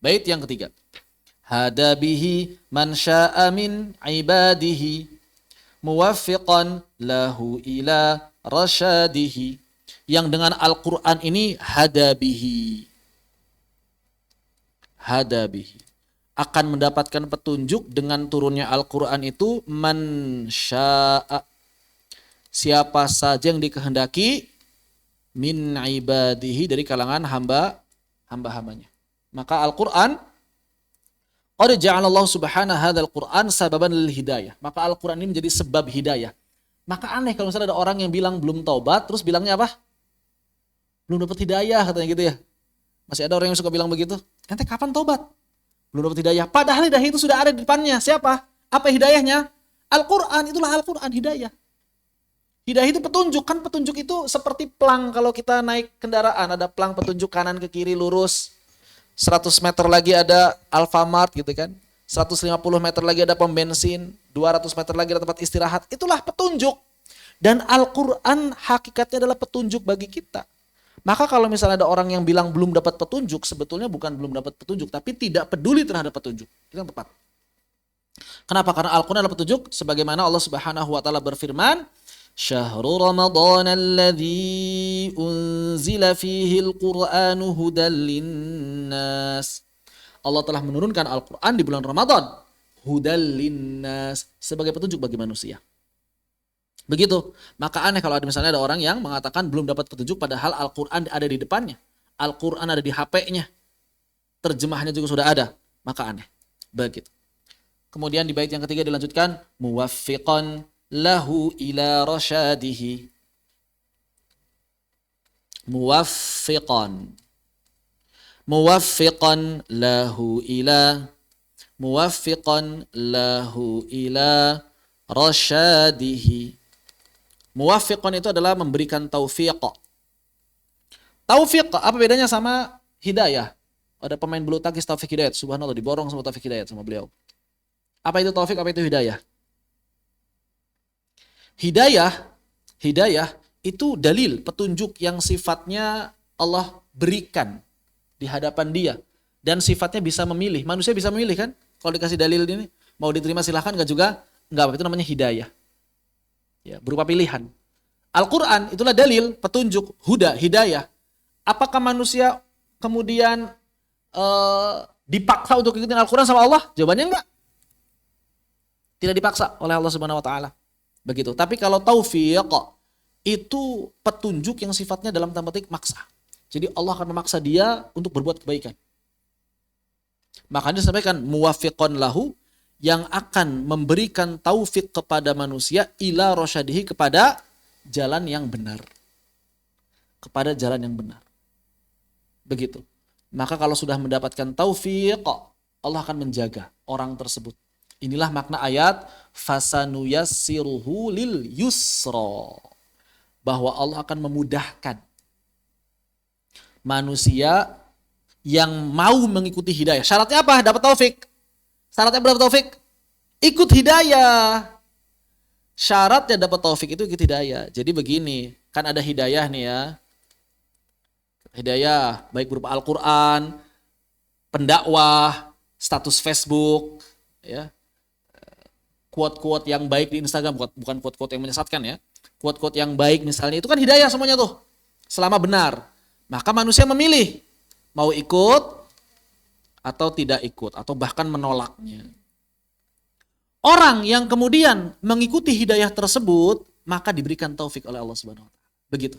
Bait yang ketiga, hada bihi man syaa min ibadihi muwaffiqan lahu ila rasyadihi. Yang dengan Al-Qur'an ini hada bihi akan mendapatkan petunjuk dengan turunnya Al-Quran itu man syaa, siapa saja yang dikehendaki, min ibadihi, dari kalangan hamba-hambanya. Maka Al-Quran qad ja'alallahu subhanahu hadzal Qur'an sababan lil hidayah. Maka Al-Quran ini menjadi sebab hidayah. Maka aneh kalau misalnya ada orang yang bilang belum taubat terus bilangnya apa? Belum dapat hidayah katanya gitu ya. Masih ada orang yang suka bilang begitu. Ente kapan taubat? Belum dapat hidayah. Padahal hidayah itu sudah ada di depannya. Siapa? Apa hidayahnya? Al-Quran. Itulah Al-Quran, hidayah. Hidayah itu petunjuk. Kan petunjuk itu seperti pelang. Kalau kita naik kendaraan, ada pelang petunjuk kanan ke kiri lurus. 100 meter lagi ada Alfamart gitu kan. 150 meter lagi ada pom bensin. 200 meter lagi ada tempat istirahat. Itulah petunjuk. Dan Al-Quran hakikatnya adalah petunjuk bagi kita. Maka kalau misalnya ada orang yang bilang belum dapat petunjuk, sebetulnya bukan belum dapat petunjuk, tapi tidak peduli terhadap petunjuk. Itu yang tepat. Kenapa? Karena Al-Quran adalah petunjuk, sebagaimana Allah Subhanahu wa taala berfirman, "Syahrul Ramadan alladzi unzila fihi al-Qur'anu hudan linnas." Allah telah menurunkan Al-Quran di bulan Ramadan, hudan linnas, sebagai petunjuk bagi manusia. Begitu. Maka aneh kalau misalnya ada orang yang mengatakan belum dapat petunjuk padahal Al-Quran ada di depannya. Al-Quran ada di HP-nya. Terjemahnya juga sudah ada. Maka aneh. Begitu. Kemudian di bait yang ketiga dilanjutkan, muwaffiqan lahu ila rasyadihi. Muwaffiqan. Muwaffiqan lahu ila rasyadihi. Muwaffiqan itu adalah memberikan taufiq. Taufiq, apa bedanya sama hidayah? Ada pemain bulu tangkis Taufik Hidayat, subhanallah, diborong sama Taufik Hidayat sama beliau. Apa itu taufik, apa itu hidayah? Hidayah itu dalil, petunjuk yang sifatnya Allah berikan di hadapan dia. Dan sifatnya bisa memilih, manusia bisa memilih kan? Kalau dikasih dalil ini, mau diterima silahkan, enggak juga, enggak, itu namanya hidayah. Ya, berupa pilihan. Al-Quran itulah dalil, petunjuk, huda, hidayah. Apakah manusia kemudian Dipaksa untuk ikutin Al-Quran sama Allah? Jawabannya enggak. Tidak dipaksa oleh Allah Subhanahu wa taala. Begitu. Tapi kalau taufiq itu petunjuk yang sifatnya dalam tanda petik maksa. Jadi Allah akan memaksa dia untuk berbuat kebaikan. Makanya disampaikan muwafiqon lahu, yang akan memberikan taufik kepada manusia ila rosyadihi, kepada jalan yang benar. Kepada jalan yang benar. Begitu. Maka kalau sudah mendapatkan taufik, Allah akan menjaga orang tersebut. Inilah makna ayat fasanuyassiruhu lil yusra. Bahwa Allah akan memudahkan manusia yang mau mengikuti hidayah. Syaratnya apa? Dapat taufik. Syaratnya dapat taufik? Ikut hidayah. Syaratnya dapat taufik itu ikut hidayah. Jadi begini, kan ada hidayah nih ya. Hidayah baik berupa Al-Quran, pendakwah, status Facebook, ya, quote-quote yang baik di Instagram, bukan quote-quote yang menyesatkan ya. Quote-quote yang baik misalnya, itu kan hidayah semuanya tuh. Selama benar. Maka manusia memilih mau ikut atau tidak ikut, atau bahkan menolaknya. Orang yang kemudian mengikuti hidayah tersebut, maka diberikan taufik oleh Allah Subhanahu wa taala. Begitu.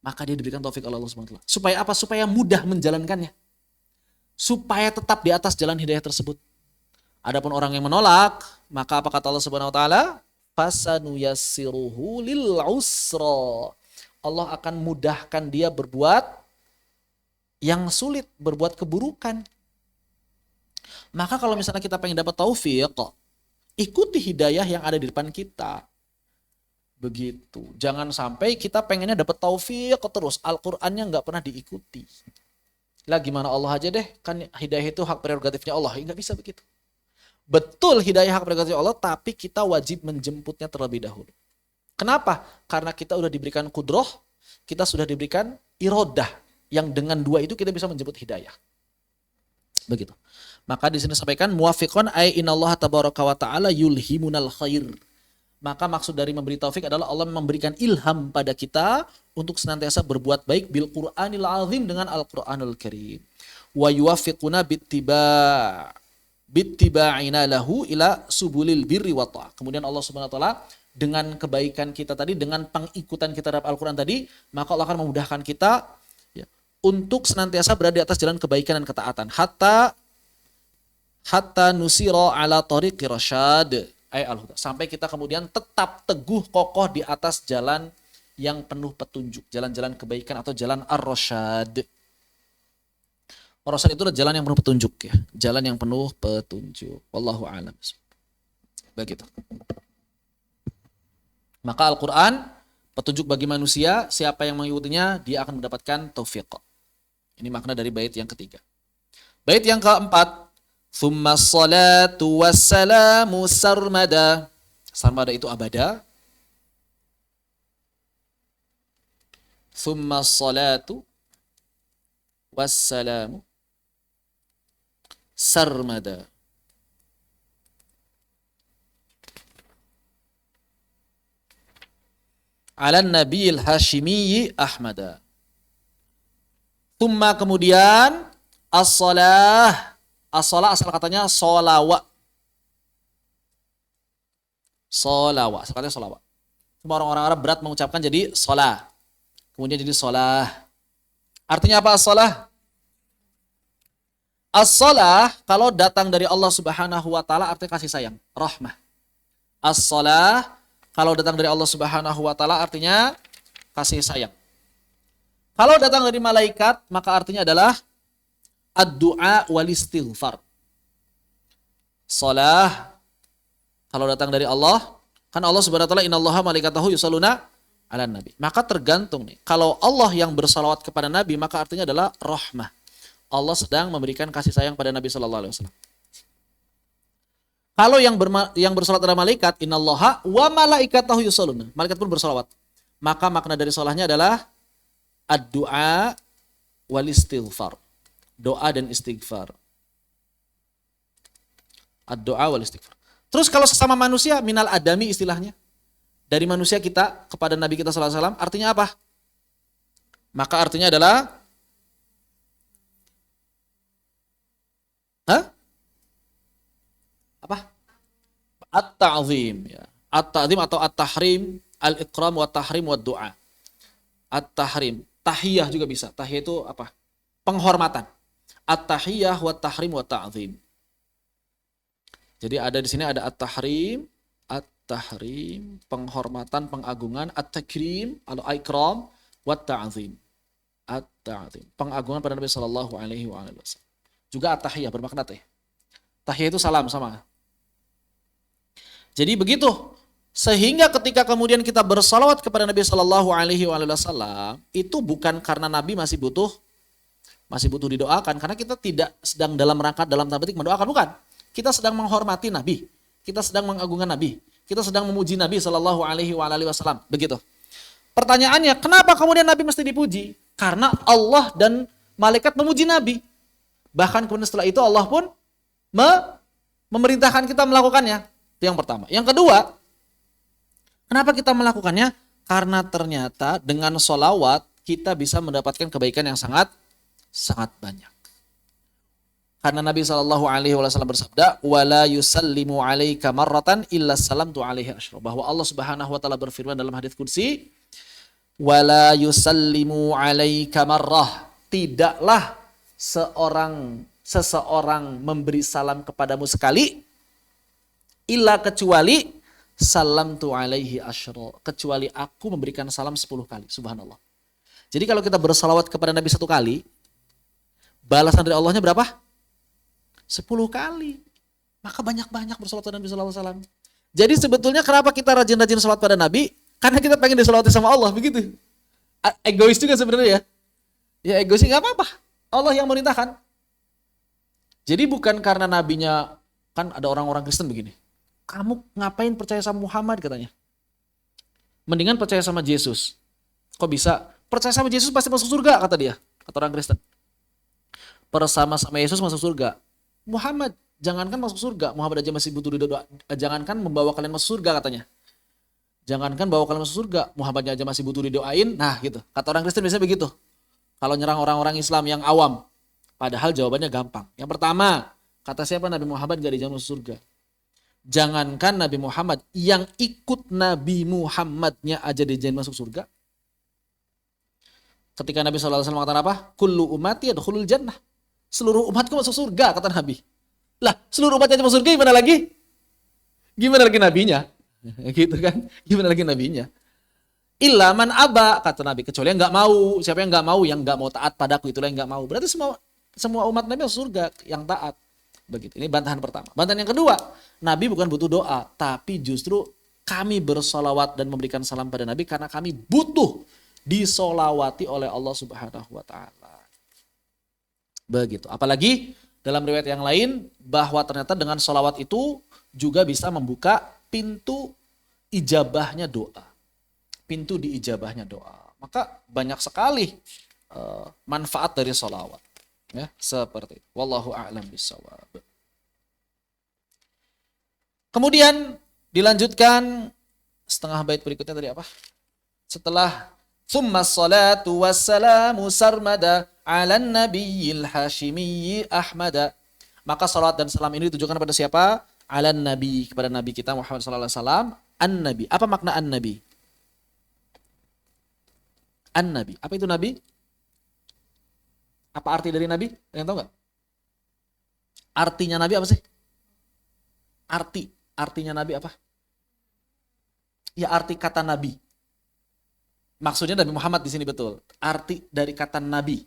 Maka dia diberikan taufik oleh Allah Subhanahu wa taala. Supaya apa? Supaya mudah menjalankannya. Supaya tetap di atas jalan hidayah tersebut. Adapun orang yang menolak, maka apa kata Allah Subhanahu wa taala? Fasanuyassiruhu lil usra. Allah akan mudahkan dia berbuat yang sulit, berbuat keburukan. Maka kalau misalnya kita pengen dapat taufik, ikuti hidayah yang ada di depan kita. Begitu. Jangan sampai kita pengennya dapat taufik terus, Al-Qur'annya nggak pernah diikuti. Lah gimana Allah aja deh, kan hidayah itu hak prerogatifnya Allah. Nggak bisa begitu. Betul hidayah hak prerogatif Allah, tapi kita wajib menjemputnya terlebih dahulu. Kenapa? Karena kita sudah diberikan kudroh, kita sudah diberikan irodah, yang dengan dua itu kita bisa menjemput hidayah. Begitu. Maka di sini sampaikan muwafiqon ay innallaha tabaraka wa ta'ala yulhimunal khair. Maka maksud dari memberi taufik adalah Allah memberikan ilham pada kita untuk senantiasa berbuat baik bil Qur'anil azim, dengan Al-Qur'anul Karim. Wa yuwafiquna bittiba'ina lahu ila subulil birri wa ta'ah. Kemudian Allah Subhanahu wa taala dengan kebaikan kita tadi, dengan pengikutan kita terhadap Al-Quran tadi, maka Allah akan memudahkan kita ya, untuk senantiasa berada di atas jalan kebaikan dan ketaatan. Hatta nusira ala tariqi rasyad ay al-huda. Sampai kita kemudian tetap teguh kokoh di atas jalan yang penuh petunjuk, jalan-jalan kebaikan atau jalan ar-rasyad. Ar-rasyad itu adalah jalan yang penuh petunjuk ya, jalan yang penuh petunjuk. Wallahu a'lam. Begitu. Maka Al-Quran, petunjuk bagi manusia, siapa yang mengikutinya, dia akan mendapatkan taufiq. Ini makna dari bait yang ketiga. Bait yang keempat, Thumma salatu wassalamu sarmada. Sarmada itu abada. Thumma salatu wassalamu sarmada. Ala Nabiil Hashimiyyi Ahmada. Thumma kemudian as-salah. As-salah asal katanya solawa. Solawa, asal katanya solawa. Semua orang-orang Arab berat mengucapkan jadi solah. Kemudian jadi solah. Artinya apa as-salah? As-salah kalau datang dari Allah Subhanahu wa taala artinya kasih sayang, rahmah. As-salah kalau datang dari Allah Subhanahu wa taala artinya kasih sayang. Kalau datang dari malaikat maka artinya adalah ad-du'a wal istighfar. Salah kalau datang dari Allah, kan Allah Subhanahu wa taala innallaha malaikatahu yusholluna 'alan nabi. Maka tergantung nih. Kalau Allah yang bersalawat kepada nabi maka artinya adalah rahmah. Allah sedang memberikan kasih sayang pada Nabi sallallahu alaihi wasallam. Kalau yang bersalawat adalah malaikat, innallaha wa malaikatahu yusholluna. Malaikat pun bersalawat. Maka makna dari salahnya adalah ad-du'a wal istighfar. Doa dan istighfar. Ad-doa wal istighfar. Terus kalau sesama manusia, minal adami istilahnya. Dari manusia kita kepada Nabi kita sallallahu alaihi wasallam, artinya apa? Maka artinya adalah At-ta'zim ya. At-ta'zim atau at-tahrim, al-ikram wa tahrim wa du'a. At-tahrim, tahiyah juga bisa. Tahiyah itu apa? Penghormatan. At-tahiyah wa tahrim wa ta'zim. Jadi ada di sini ada at-tahrim, penghormatan, pengagungan, at-takrim, al-ikram, wa ta'zim. At-ta'zim, pengagungan pada Nabi sallallahu alaihi wasallam. Juga at-tahiyah bermakna teh. Tahiyah itu salam sama. Jadi begitu. Sehingga ketika kemudian kita bersalawat kepada Nabi sallallahu alaihi wasallam, itu bukan karena Nabi masih butuh didoakan, karena kita tidak sedang dalam rangka dalam tanda petik mendoakan, bukan. Kita sedang menghormati Nabi, kita sedang mengagungkan Nabi, kita sedang memuji Nabi sallallahu alaihi wasallam. Begitu. Pertanyaannya, kenapa kemudian Nabi mesti dipuji? Karena Allah dan malaikat memuji Nabi. Bahkan kemudian setelah itu Allah pun memerintahkan kita melakukannya. Itu yang pertama. Yang kedua, kenapa kita melakukannya? Karena ternyata dengan sholawat kita bisa mendapatkan kebaikan yang sangat banyak. Karena Nabi Shallallahu Alaihi Wasallam bersabda, "Wala yusallimu alaika marratan illa salamtu alaihi asyra." Bahwa Allah Subhanahu Wa Taala berfirman dalam hadits qudsi, "Wala yusallimu alaika marrah." Tidaklah seseorang memberi salam kepadamu sekali, illa kecuali salamtu alaihi asyra, kecuali aku memberikan salam 10 kali. Subhanallah. Jadi kalau kita bersalawat kepada Nabi 1 kali, balasan dari Allahnya berapa? 10 kali. Maka banyak-banyak bersalawat pada Nabi sallallahu alaihi wasallam. Jadi sebetulnya kenapa kita rajin-rajin salawat pada Nabi? Karena kita pengen disalawati sama Allah, begitu. Egois juga sebenarnya ya. Ya egois enggak apa-apa. Allah yang merintahkan. Jadi bukan karena nabinya, kan ada orang-orang Kristen begini. Kamu ngapain percaya sama Muhammad katanya? Mendingan percaya sama Yesus. Kok bisa? Percaya sama Yesus pasti masuk surga kata dia, kata orang Kristen. Bersama sama Yesus masuk surga. Muhammad jangankan masuk surga, Muhammad aja masih butuh didoa. Jangankan membawa kalian masuk surga katanya. Jangankan bawa kalian masuk surga, Muhammadnya aja masih butuh didoain. Nah gitu. Kata orang Kristen biasanya begitu. Kalau nyerang orang-orang Islam yang awam. Padahal jawabannya gampang. Yang pertama, kata siapa? Nabi Muhammad gak dijamin masuk surga. Jangankan Nabi Muhammad, yang ikut Nabi Muhammadnya aja dijamin masuk surga. Ketika Nabi SAW mengatakan apa? Kullu umati yadkhulul jannah. Seluruh umatku masuk surga, kata Nabi. Lah, seluruh umatnya masuk surga, gimana lagi? Gimana lagi nabinya? Gitu kan? Gimana lagi nabinya? Illa man aba, kata Nabi, kecuali yang enggak mau. Siapa yang enggak mau? Yang enggak mau taat padaku, itulah yang enggak mau. Berarti semua umat Nabi masuk surga yang taat. Begitu. Ini bantahan pertama. Bantahan yang kedua, Nabi bukan butuh doa, tapi justru kami bersolawat dan memberikan salam pada Nabi karena kami butuh disolawati oleh Allah Subhanahu wa Ta'ala. Begitu. Apalagi dalam riwayat yang lain bahwa ternyata dengan solawat itu juga bisa membuka pintu ijabahnya doa. Pintu diijabahnya doa. Maka banyak sekali manfaat dari solawat. Ya, seperti itu. Wallahu a'lam bishawab. Kemudian dilanjutkan setengah bait berikutnya tadi apa? Setelah Tsumma salatu wassalamu sarmada ala nabiyil hashimiyyi ahmada. Maka salat dan salam ini ditujukan kepada siapa? Ala nabi, kepada nabi kita Muhammad sallallahu alaihi wasallam. An-nabi. Apa makna an-nabi? An-nabi. Apa itu nabi? Apa arti dari nabi? Ada yang tahu enggak? Artinya nabi apa sih? Artinya nabi apa? Ya, arti kata nabi. Maksudnya Nabi Muhammad di sini betul. Arti dari kata nabi.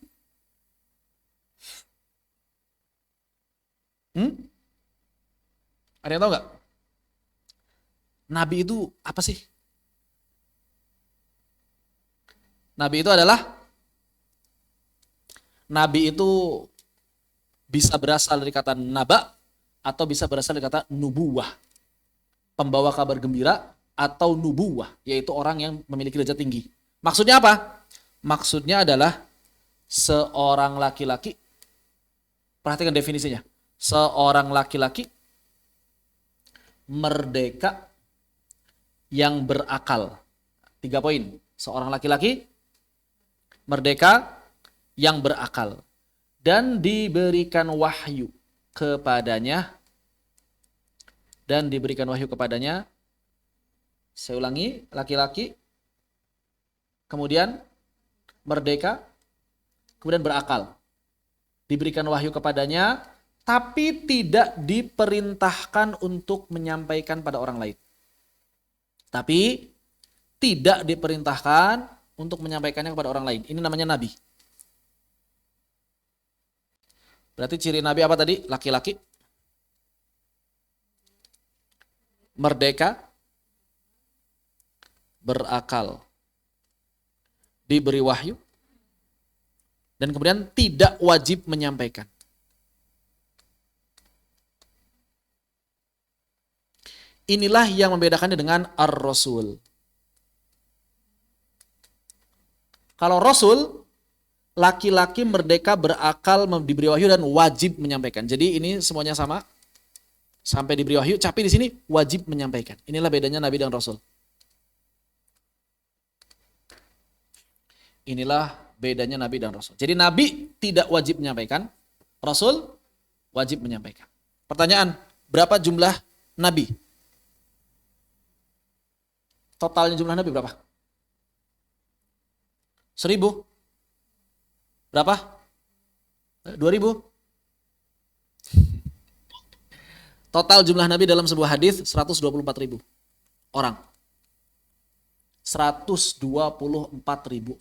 Ada yang tahu nggak? Nabi itu apa sih? Nabi itu adalah, nabi itu bisa berasal dari kata naba atau bisa berasal dari kata nubuwah. Pembawa kabar gembira atau nubuwah, yaitu orang yang memiliki derajat tinggi. Maksudnya apa? Maksudnya adalah seorang laki-laki, perhatikan definisinya, seorang laki-laki merdeka yang berakal. 3 poin. Seorang laki-laki merdeka yang berakal dan diberikan wahyu kepadanya dan diberikan wahyu kepadanya. Saya ulangi, laki-laki, kemudian merdeka, kemudian berakal. Diberikan wahyu kepadanya, tapi tidak diperintahkan untuk menyampaikan pada orang lain. Tapi tidak diperintahkan untuk menyampaikannya kepada orang lain. Ini namanya nabi. Berarti ciri nabi apa tadi? Laki-laki, merdeka, berakal, diberi wahyu, dan kemudian tidak wajib menyampaikan. Inilah yang membedakannya dengan ar-rasul. Kalau rasul, laki-laki, merdeka, berakal, diberi wahyu dan wajib menyampaikan. Jadi ini semuanya sama. Sampai diberi wahyu, tapi di sini wajib menyampaikan. Inilah bedanya nabi dan rasul. Inilah bedanya nabi dan rasul. Jadi nabi tidak wajib menyampaikan, rasul wajib menyampaikan. Pertanyaan, berapa jumlah nabi? Totalnya jumlah nabi berapa? 1000? Berapa? 2000? Total jumlah nabi dalam sebuah hadis 124.000 orang. 124.000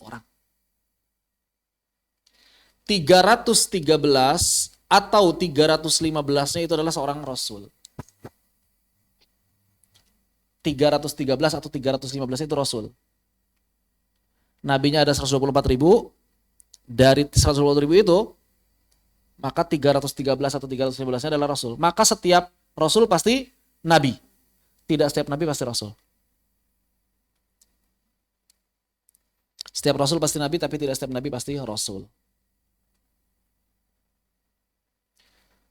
orang. 313 atau 315-nya itu adalah seorang rasul. 313 atau 315 itu rasul. Nabinya ada 124.000. Dari 124.000 itu, maka 313 atau 315-nya adalah rasul. Maka setiap rasul pasti nabi. Tidak setiap nabi pasti rasul. Setiap rasul pasti nabi, tapi tidak setiap nabi pasti rasul.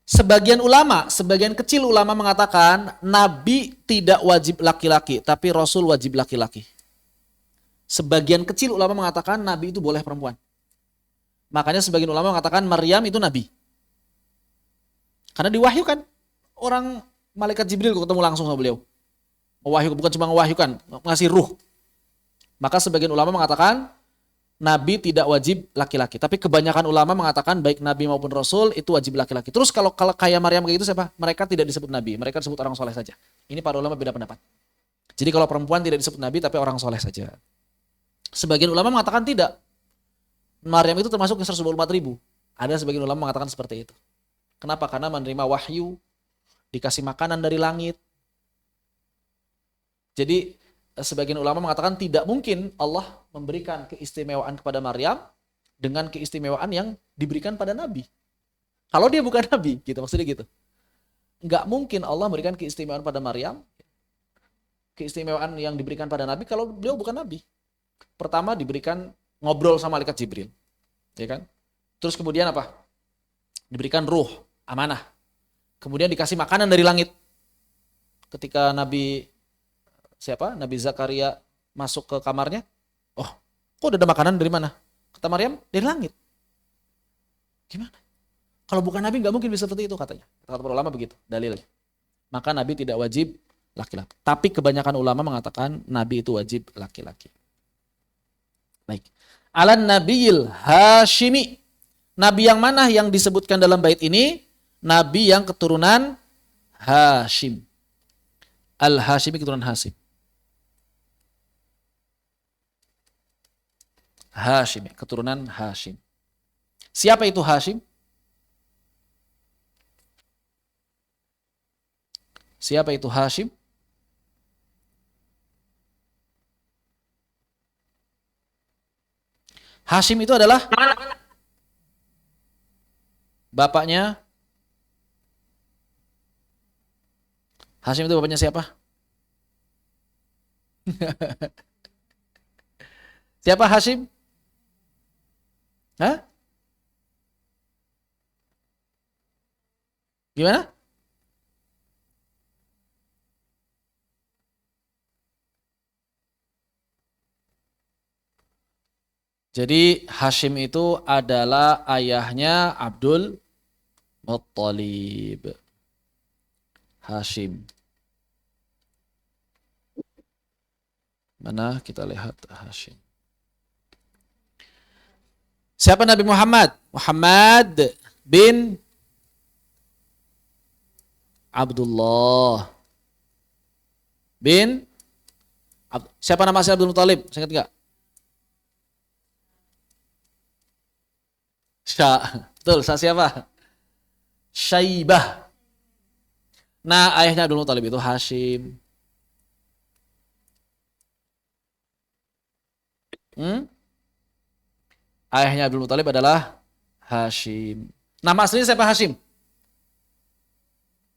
Sebagian ulama, sebagian kecil ulama mengatakan nabi tidak wajib laki-laki, tapi rasul wajib laki-laki. Sebagian kecil ulama mengatakan nabi itu boleh perempuan. Makanya sebagian ulama mengatakan Maryam itu nabi. Karena diwahyukan. Orang malaikat Jibril ketemu langsung sama beliau. Mewahyu, bukan cuma mewahyukan, ngasih ruh. Maka sebagian ulama mengatakan nabi tidak wajib laki-laki. Tapi kebanyakan ulama mengatakan baik nabi maupun rasul itu wajib laki-laki. Terus kalau kayak Maryam kayak itu siapa? Mereka tidak disebut nabi, mereka disebut orang soleh saja. Ini para ulama beda pendapat. Jadi kalau perempuan tidak disebut nabi tapi orang soleh saja. Sebagian ulama mengatakan tidak. Maryam itu termasuk yang 124.000. Ada sebagian ulama mengatakan seperti itu. Kenapa? Karena menerima wahyu, dikasih makanan dari langit. Jadi sebagian ulama mengatakan tidak mungkin Allah memberikan keistimewaan kepada Maryam dengan keistimewaan yang diberikan pada Nabi. Kalau dia bukan Nabi, gitu maksudnya gitu. Enggak mungkin Allah memberikan keistimewaan pada Maryam, keistimewaan yang diberikan pada Nabi kalau beliau bukan Nabi. Pertama diberikan ngobrol sama malaikat Jibril, ya kan? Terus kemudian apa? Diberikan ruh, amanah. Kemudian dikasih makanan dari langit. Ketika Nabi Zakaria masuk ke kamarnya, oh, kok udah ada makanan dari mana? Kata Maryam, dari langit. Gimana? Kalau bukan Nabi nggak mungkin bisa seperti itu katanya. Kata para ulama begitu, dalilnya. Maka Nabi tidak wajib laki-laki. Tapi kebanyakan ulama mengatakan Nabi itu wajib laki-laki. Baik. Alan Nabiyil Hashimi. Nabi yang mana yang disebutkan dalam bait ini? Nabi yang keturunan Hashim. Al-Hashimi keturunan Hashim. Hashim, keturunan Hashim. Siapa itu Hashim? Siapa itu Hashim? Hashim itu adalah bapaknya. Hashim itu bapaknya siapa? Siapa Hashim? Hah? Gimana? Jadi Hashim itu adalah ayahnya Abdul Muttalib. Hashim. Mana kita lihat Hashim. Siapa Nabi Muhammad? Muhammad bin Abdullah bin siapa nama asli Abdul Muthalib? Saya ingat enggak? Betul, siapa? Syaibah. Nah, ayahnya Abdul Muthalib itu Hashim. Ayahnya Abdul Muthalib adalah Hashim. Nama aslinya siapa Hashim?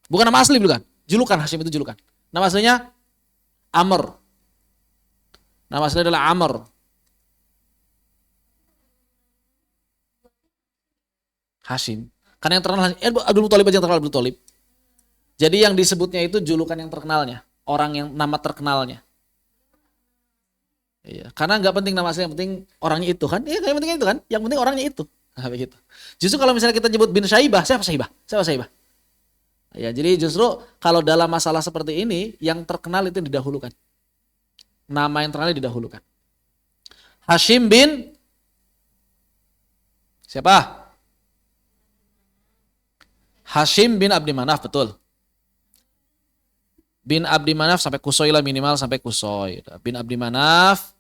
Bukan nama asli, bukan. Julukan, Hashim itu julukan. Nama aslinya Amr. Nama aslinya adalah Amr. Hashim. Karena yang terkenal Abdul Muthalib aja yang terkenal Abdul Muthalib. Jadi yang disebutnya itu julukan yang terkenalnya, orang yang nama terkenalnya. Iya, karena nggak penting nama asli, yang penting orangnya itu kan. Iya, yang penting itu kan. Yang penting orangnya itu. Nah, begitu. Justru kalau misalnya kita nyebut bin Syaibah, siapa Syaibah? Siapa Syaibah? Ya, jadi justru kalau dalam masalah seperti ini yang terkenal itu didahulukan. Nama yang terkenal didahulukan. Hashim bin siapa? Hashim bin Abdi Manaf, betul. Bin Abdi Manaf sampai Kusoi lah, minimal sampai Kusoi. Bin Abdi Manaf.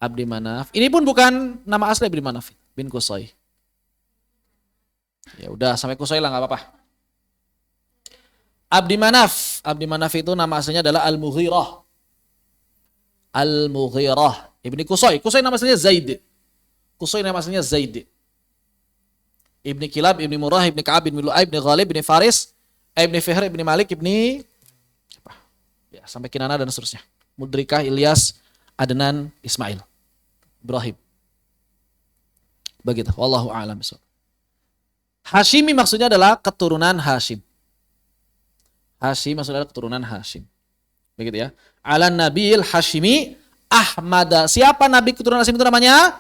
Abdi Manaf. Ini pun bukan nama asli Abdi Manaf, bin Kusoi. Ya udah sampai Kusoi lah, nggak apa-apa. Abdi Manaf. Abdi Manaf itu nama aslinya adalah Al-Mughirah. Al-Mughirah ibni Kusoi. Kusoi nama aslinya Zaid. Kusoi nama aslinya Zaid. Ibni Kilab, Ibni Murrah, Ibni Ka'ab, Ibni Lu'ay, Ibni Ghalib, Ibni Faris, Ibni Fihr, Ibni Malik, Ibni apa? Ya, sampai Kinana dan seterusnya. Mudrikah, Ilyas, Adnan, Ismail, Ibrahim. Begitu. Wallahu a'lam bishawab. Hashimi maksudnya adalah keturunan Hashim. Hashim maksudnya adalah keturunan Hashim. Begitu ya. Alan Nabil Hashimi Ahmada. Siapa nabi keturunan Hashim itu namanya?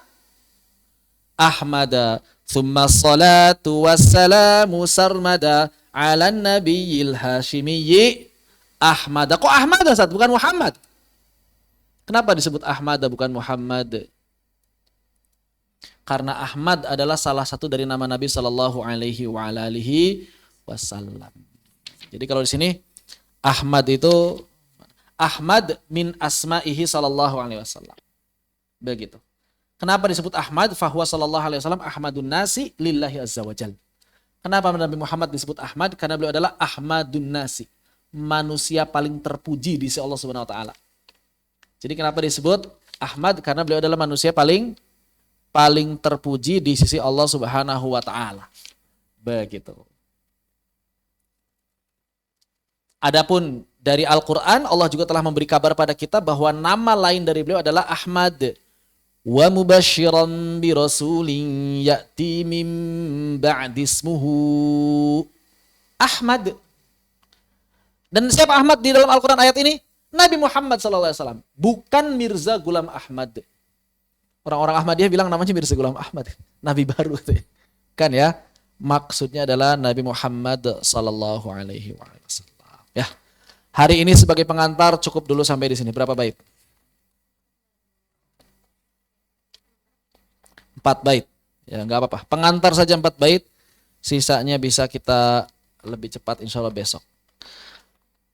Ahmada. Thumma salatu wassalamu sarmada alan Nabil Hashimiyyi Ahmada. Kok Ahmada Ustaz? Bukan Muhammad. Kenapa disebut Ahmada bukan Muhammad? Karena Ahmad adalah salah satu dari nama Nabi Sallallahu Alaihi Wasallam. Jadi kalau di sini Ahmad itu Ahmad min asma'ihi Sallallahu Alaihi Wasallam. Begitu. Kenapa disebut Ahmad? Fahuwa Sallallahu Alaihi Wasallam Ahmadun Nasi lillahi azza wajal. Kenapa Nabi Muhammad disebut Ahmad? Karena beliau adalah Ahmadun Nasi, manusia paling terpuji di sisi Allah Subhanahu Wa Taala. Jadi kenapa disebut Ahmad? Karena beliau adalah manusia paling terpuji di sisi Allah Subhanahu wa taala. Begitu. Adapun dari Al-Qur'an, Allah juga telah memberi kabar pada kita bahwa nama lain dari beliau adalah Ahmad. Wa mubasysyiran bi rasulin ya'ti min ba'di ismuhu Ahmad. Dan siapa Ahmad di dalam Al-Qur'an ayat ini? Nabi Muhammad SAW, bukan Mirza Ghulam Ahmad. Orang-orang Ahmadiyah bilang namanya Mirza Ghulam Ahmad, nabi baru kan ya. Maksudnya adalah Nabi Muhammad sallallahu alaihi wasallam. Ya. Hari ini sebagai pengantar cukup dulu sampai di sini. Berapa bait? 4 bait. Ya, enggak apa-apa. Pengantar saja 4 bait. Sisanya bisa kita lebih cepat insyaallah besok.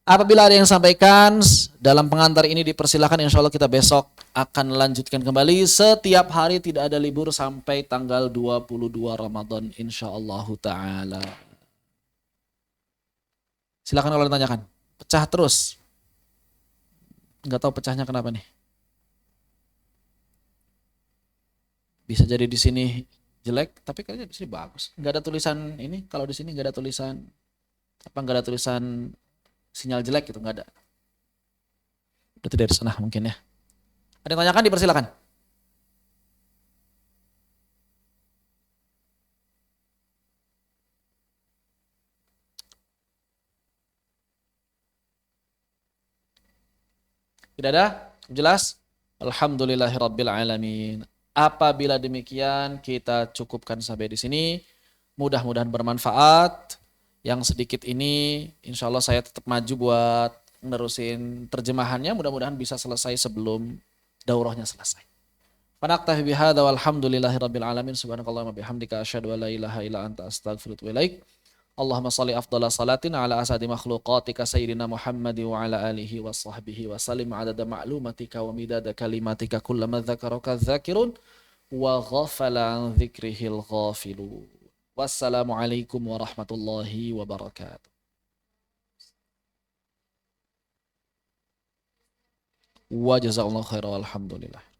Apabila ada yang sampaikan dalam pengantar ini dipersilakan, insya Allah kita besok akan lanjutkan kembali. Setiap hari tidak ada libur sampai tanggal 22 Ramadan insya Allah ta'ala. Silakan kalau ditanyakan. Pecah terus. Nggak tahu pecahnya kenapa nih. Bisa jadi di sini jelek, tapi kayaknya di sini bagus. Nggak ada tulisan ini, kalau di sini nggak ada tulisan, nggak ada tulisan sinyal jelek gitu, nggak ada. Berarti dari sana mungkin ya. Ada yang tanyakan, dipersilakan. Tidak ada? Jelas? Alhamdulillahirabbil alamin. Apabila demikian kita cukupkan sampai di sini. Mudah-mudahan bermanfaat. Yang sedikit ini insya Allah saya tetap maju buat nerusin terjemahannya, mudah-mudahan bisa selesai sebelum daurahnya selesai. Fanaktahi bihadza walhamdulillahirabbil alamin subhanakallahumma bihamdika asyhadu an la ilaha illa anta astaghfiruka wa ilaik. Allahumma salli afdhala salatin ala asadi makhluqatika sayyidina Muhammad wa ala alihi wa sahbihi wa sallim adada ma'lumatika wa midada kalimatika kullama dzakaraka dzakirun wa ghafala an dzikrihil ghafilun. Wassalamualaikum warahmatullahi wabarakatuh. Wa jazakallahu khairan walhamdulillah.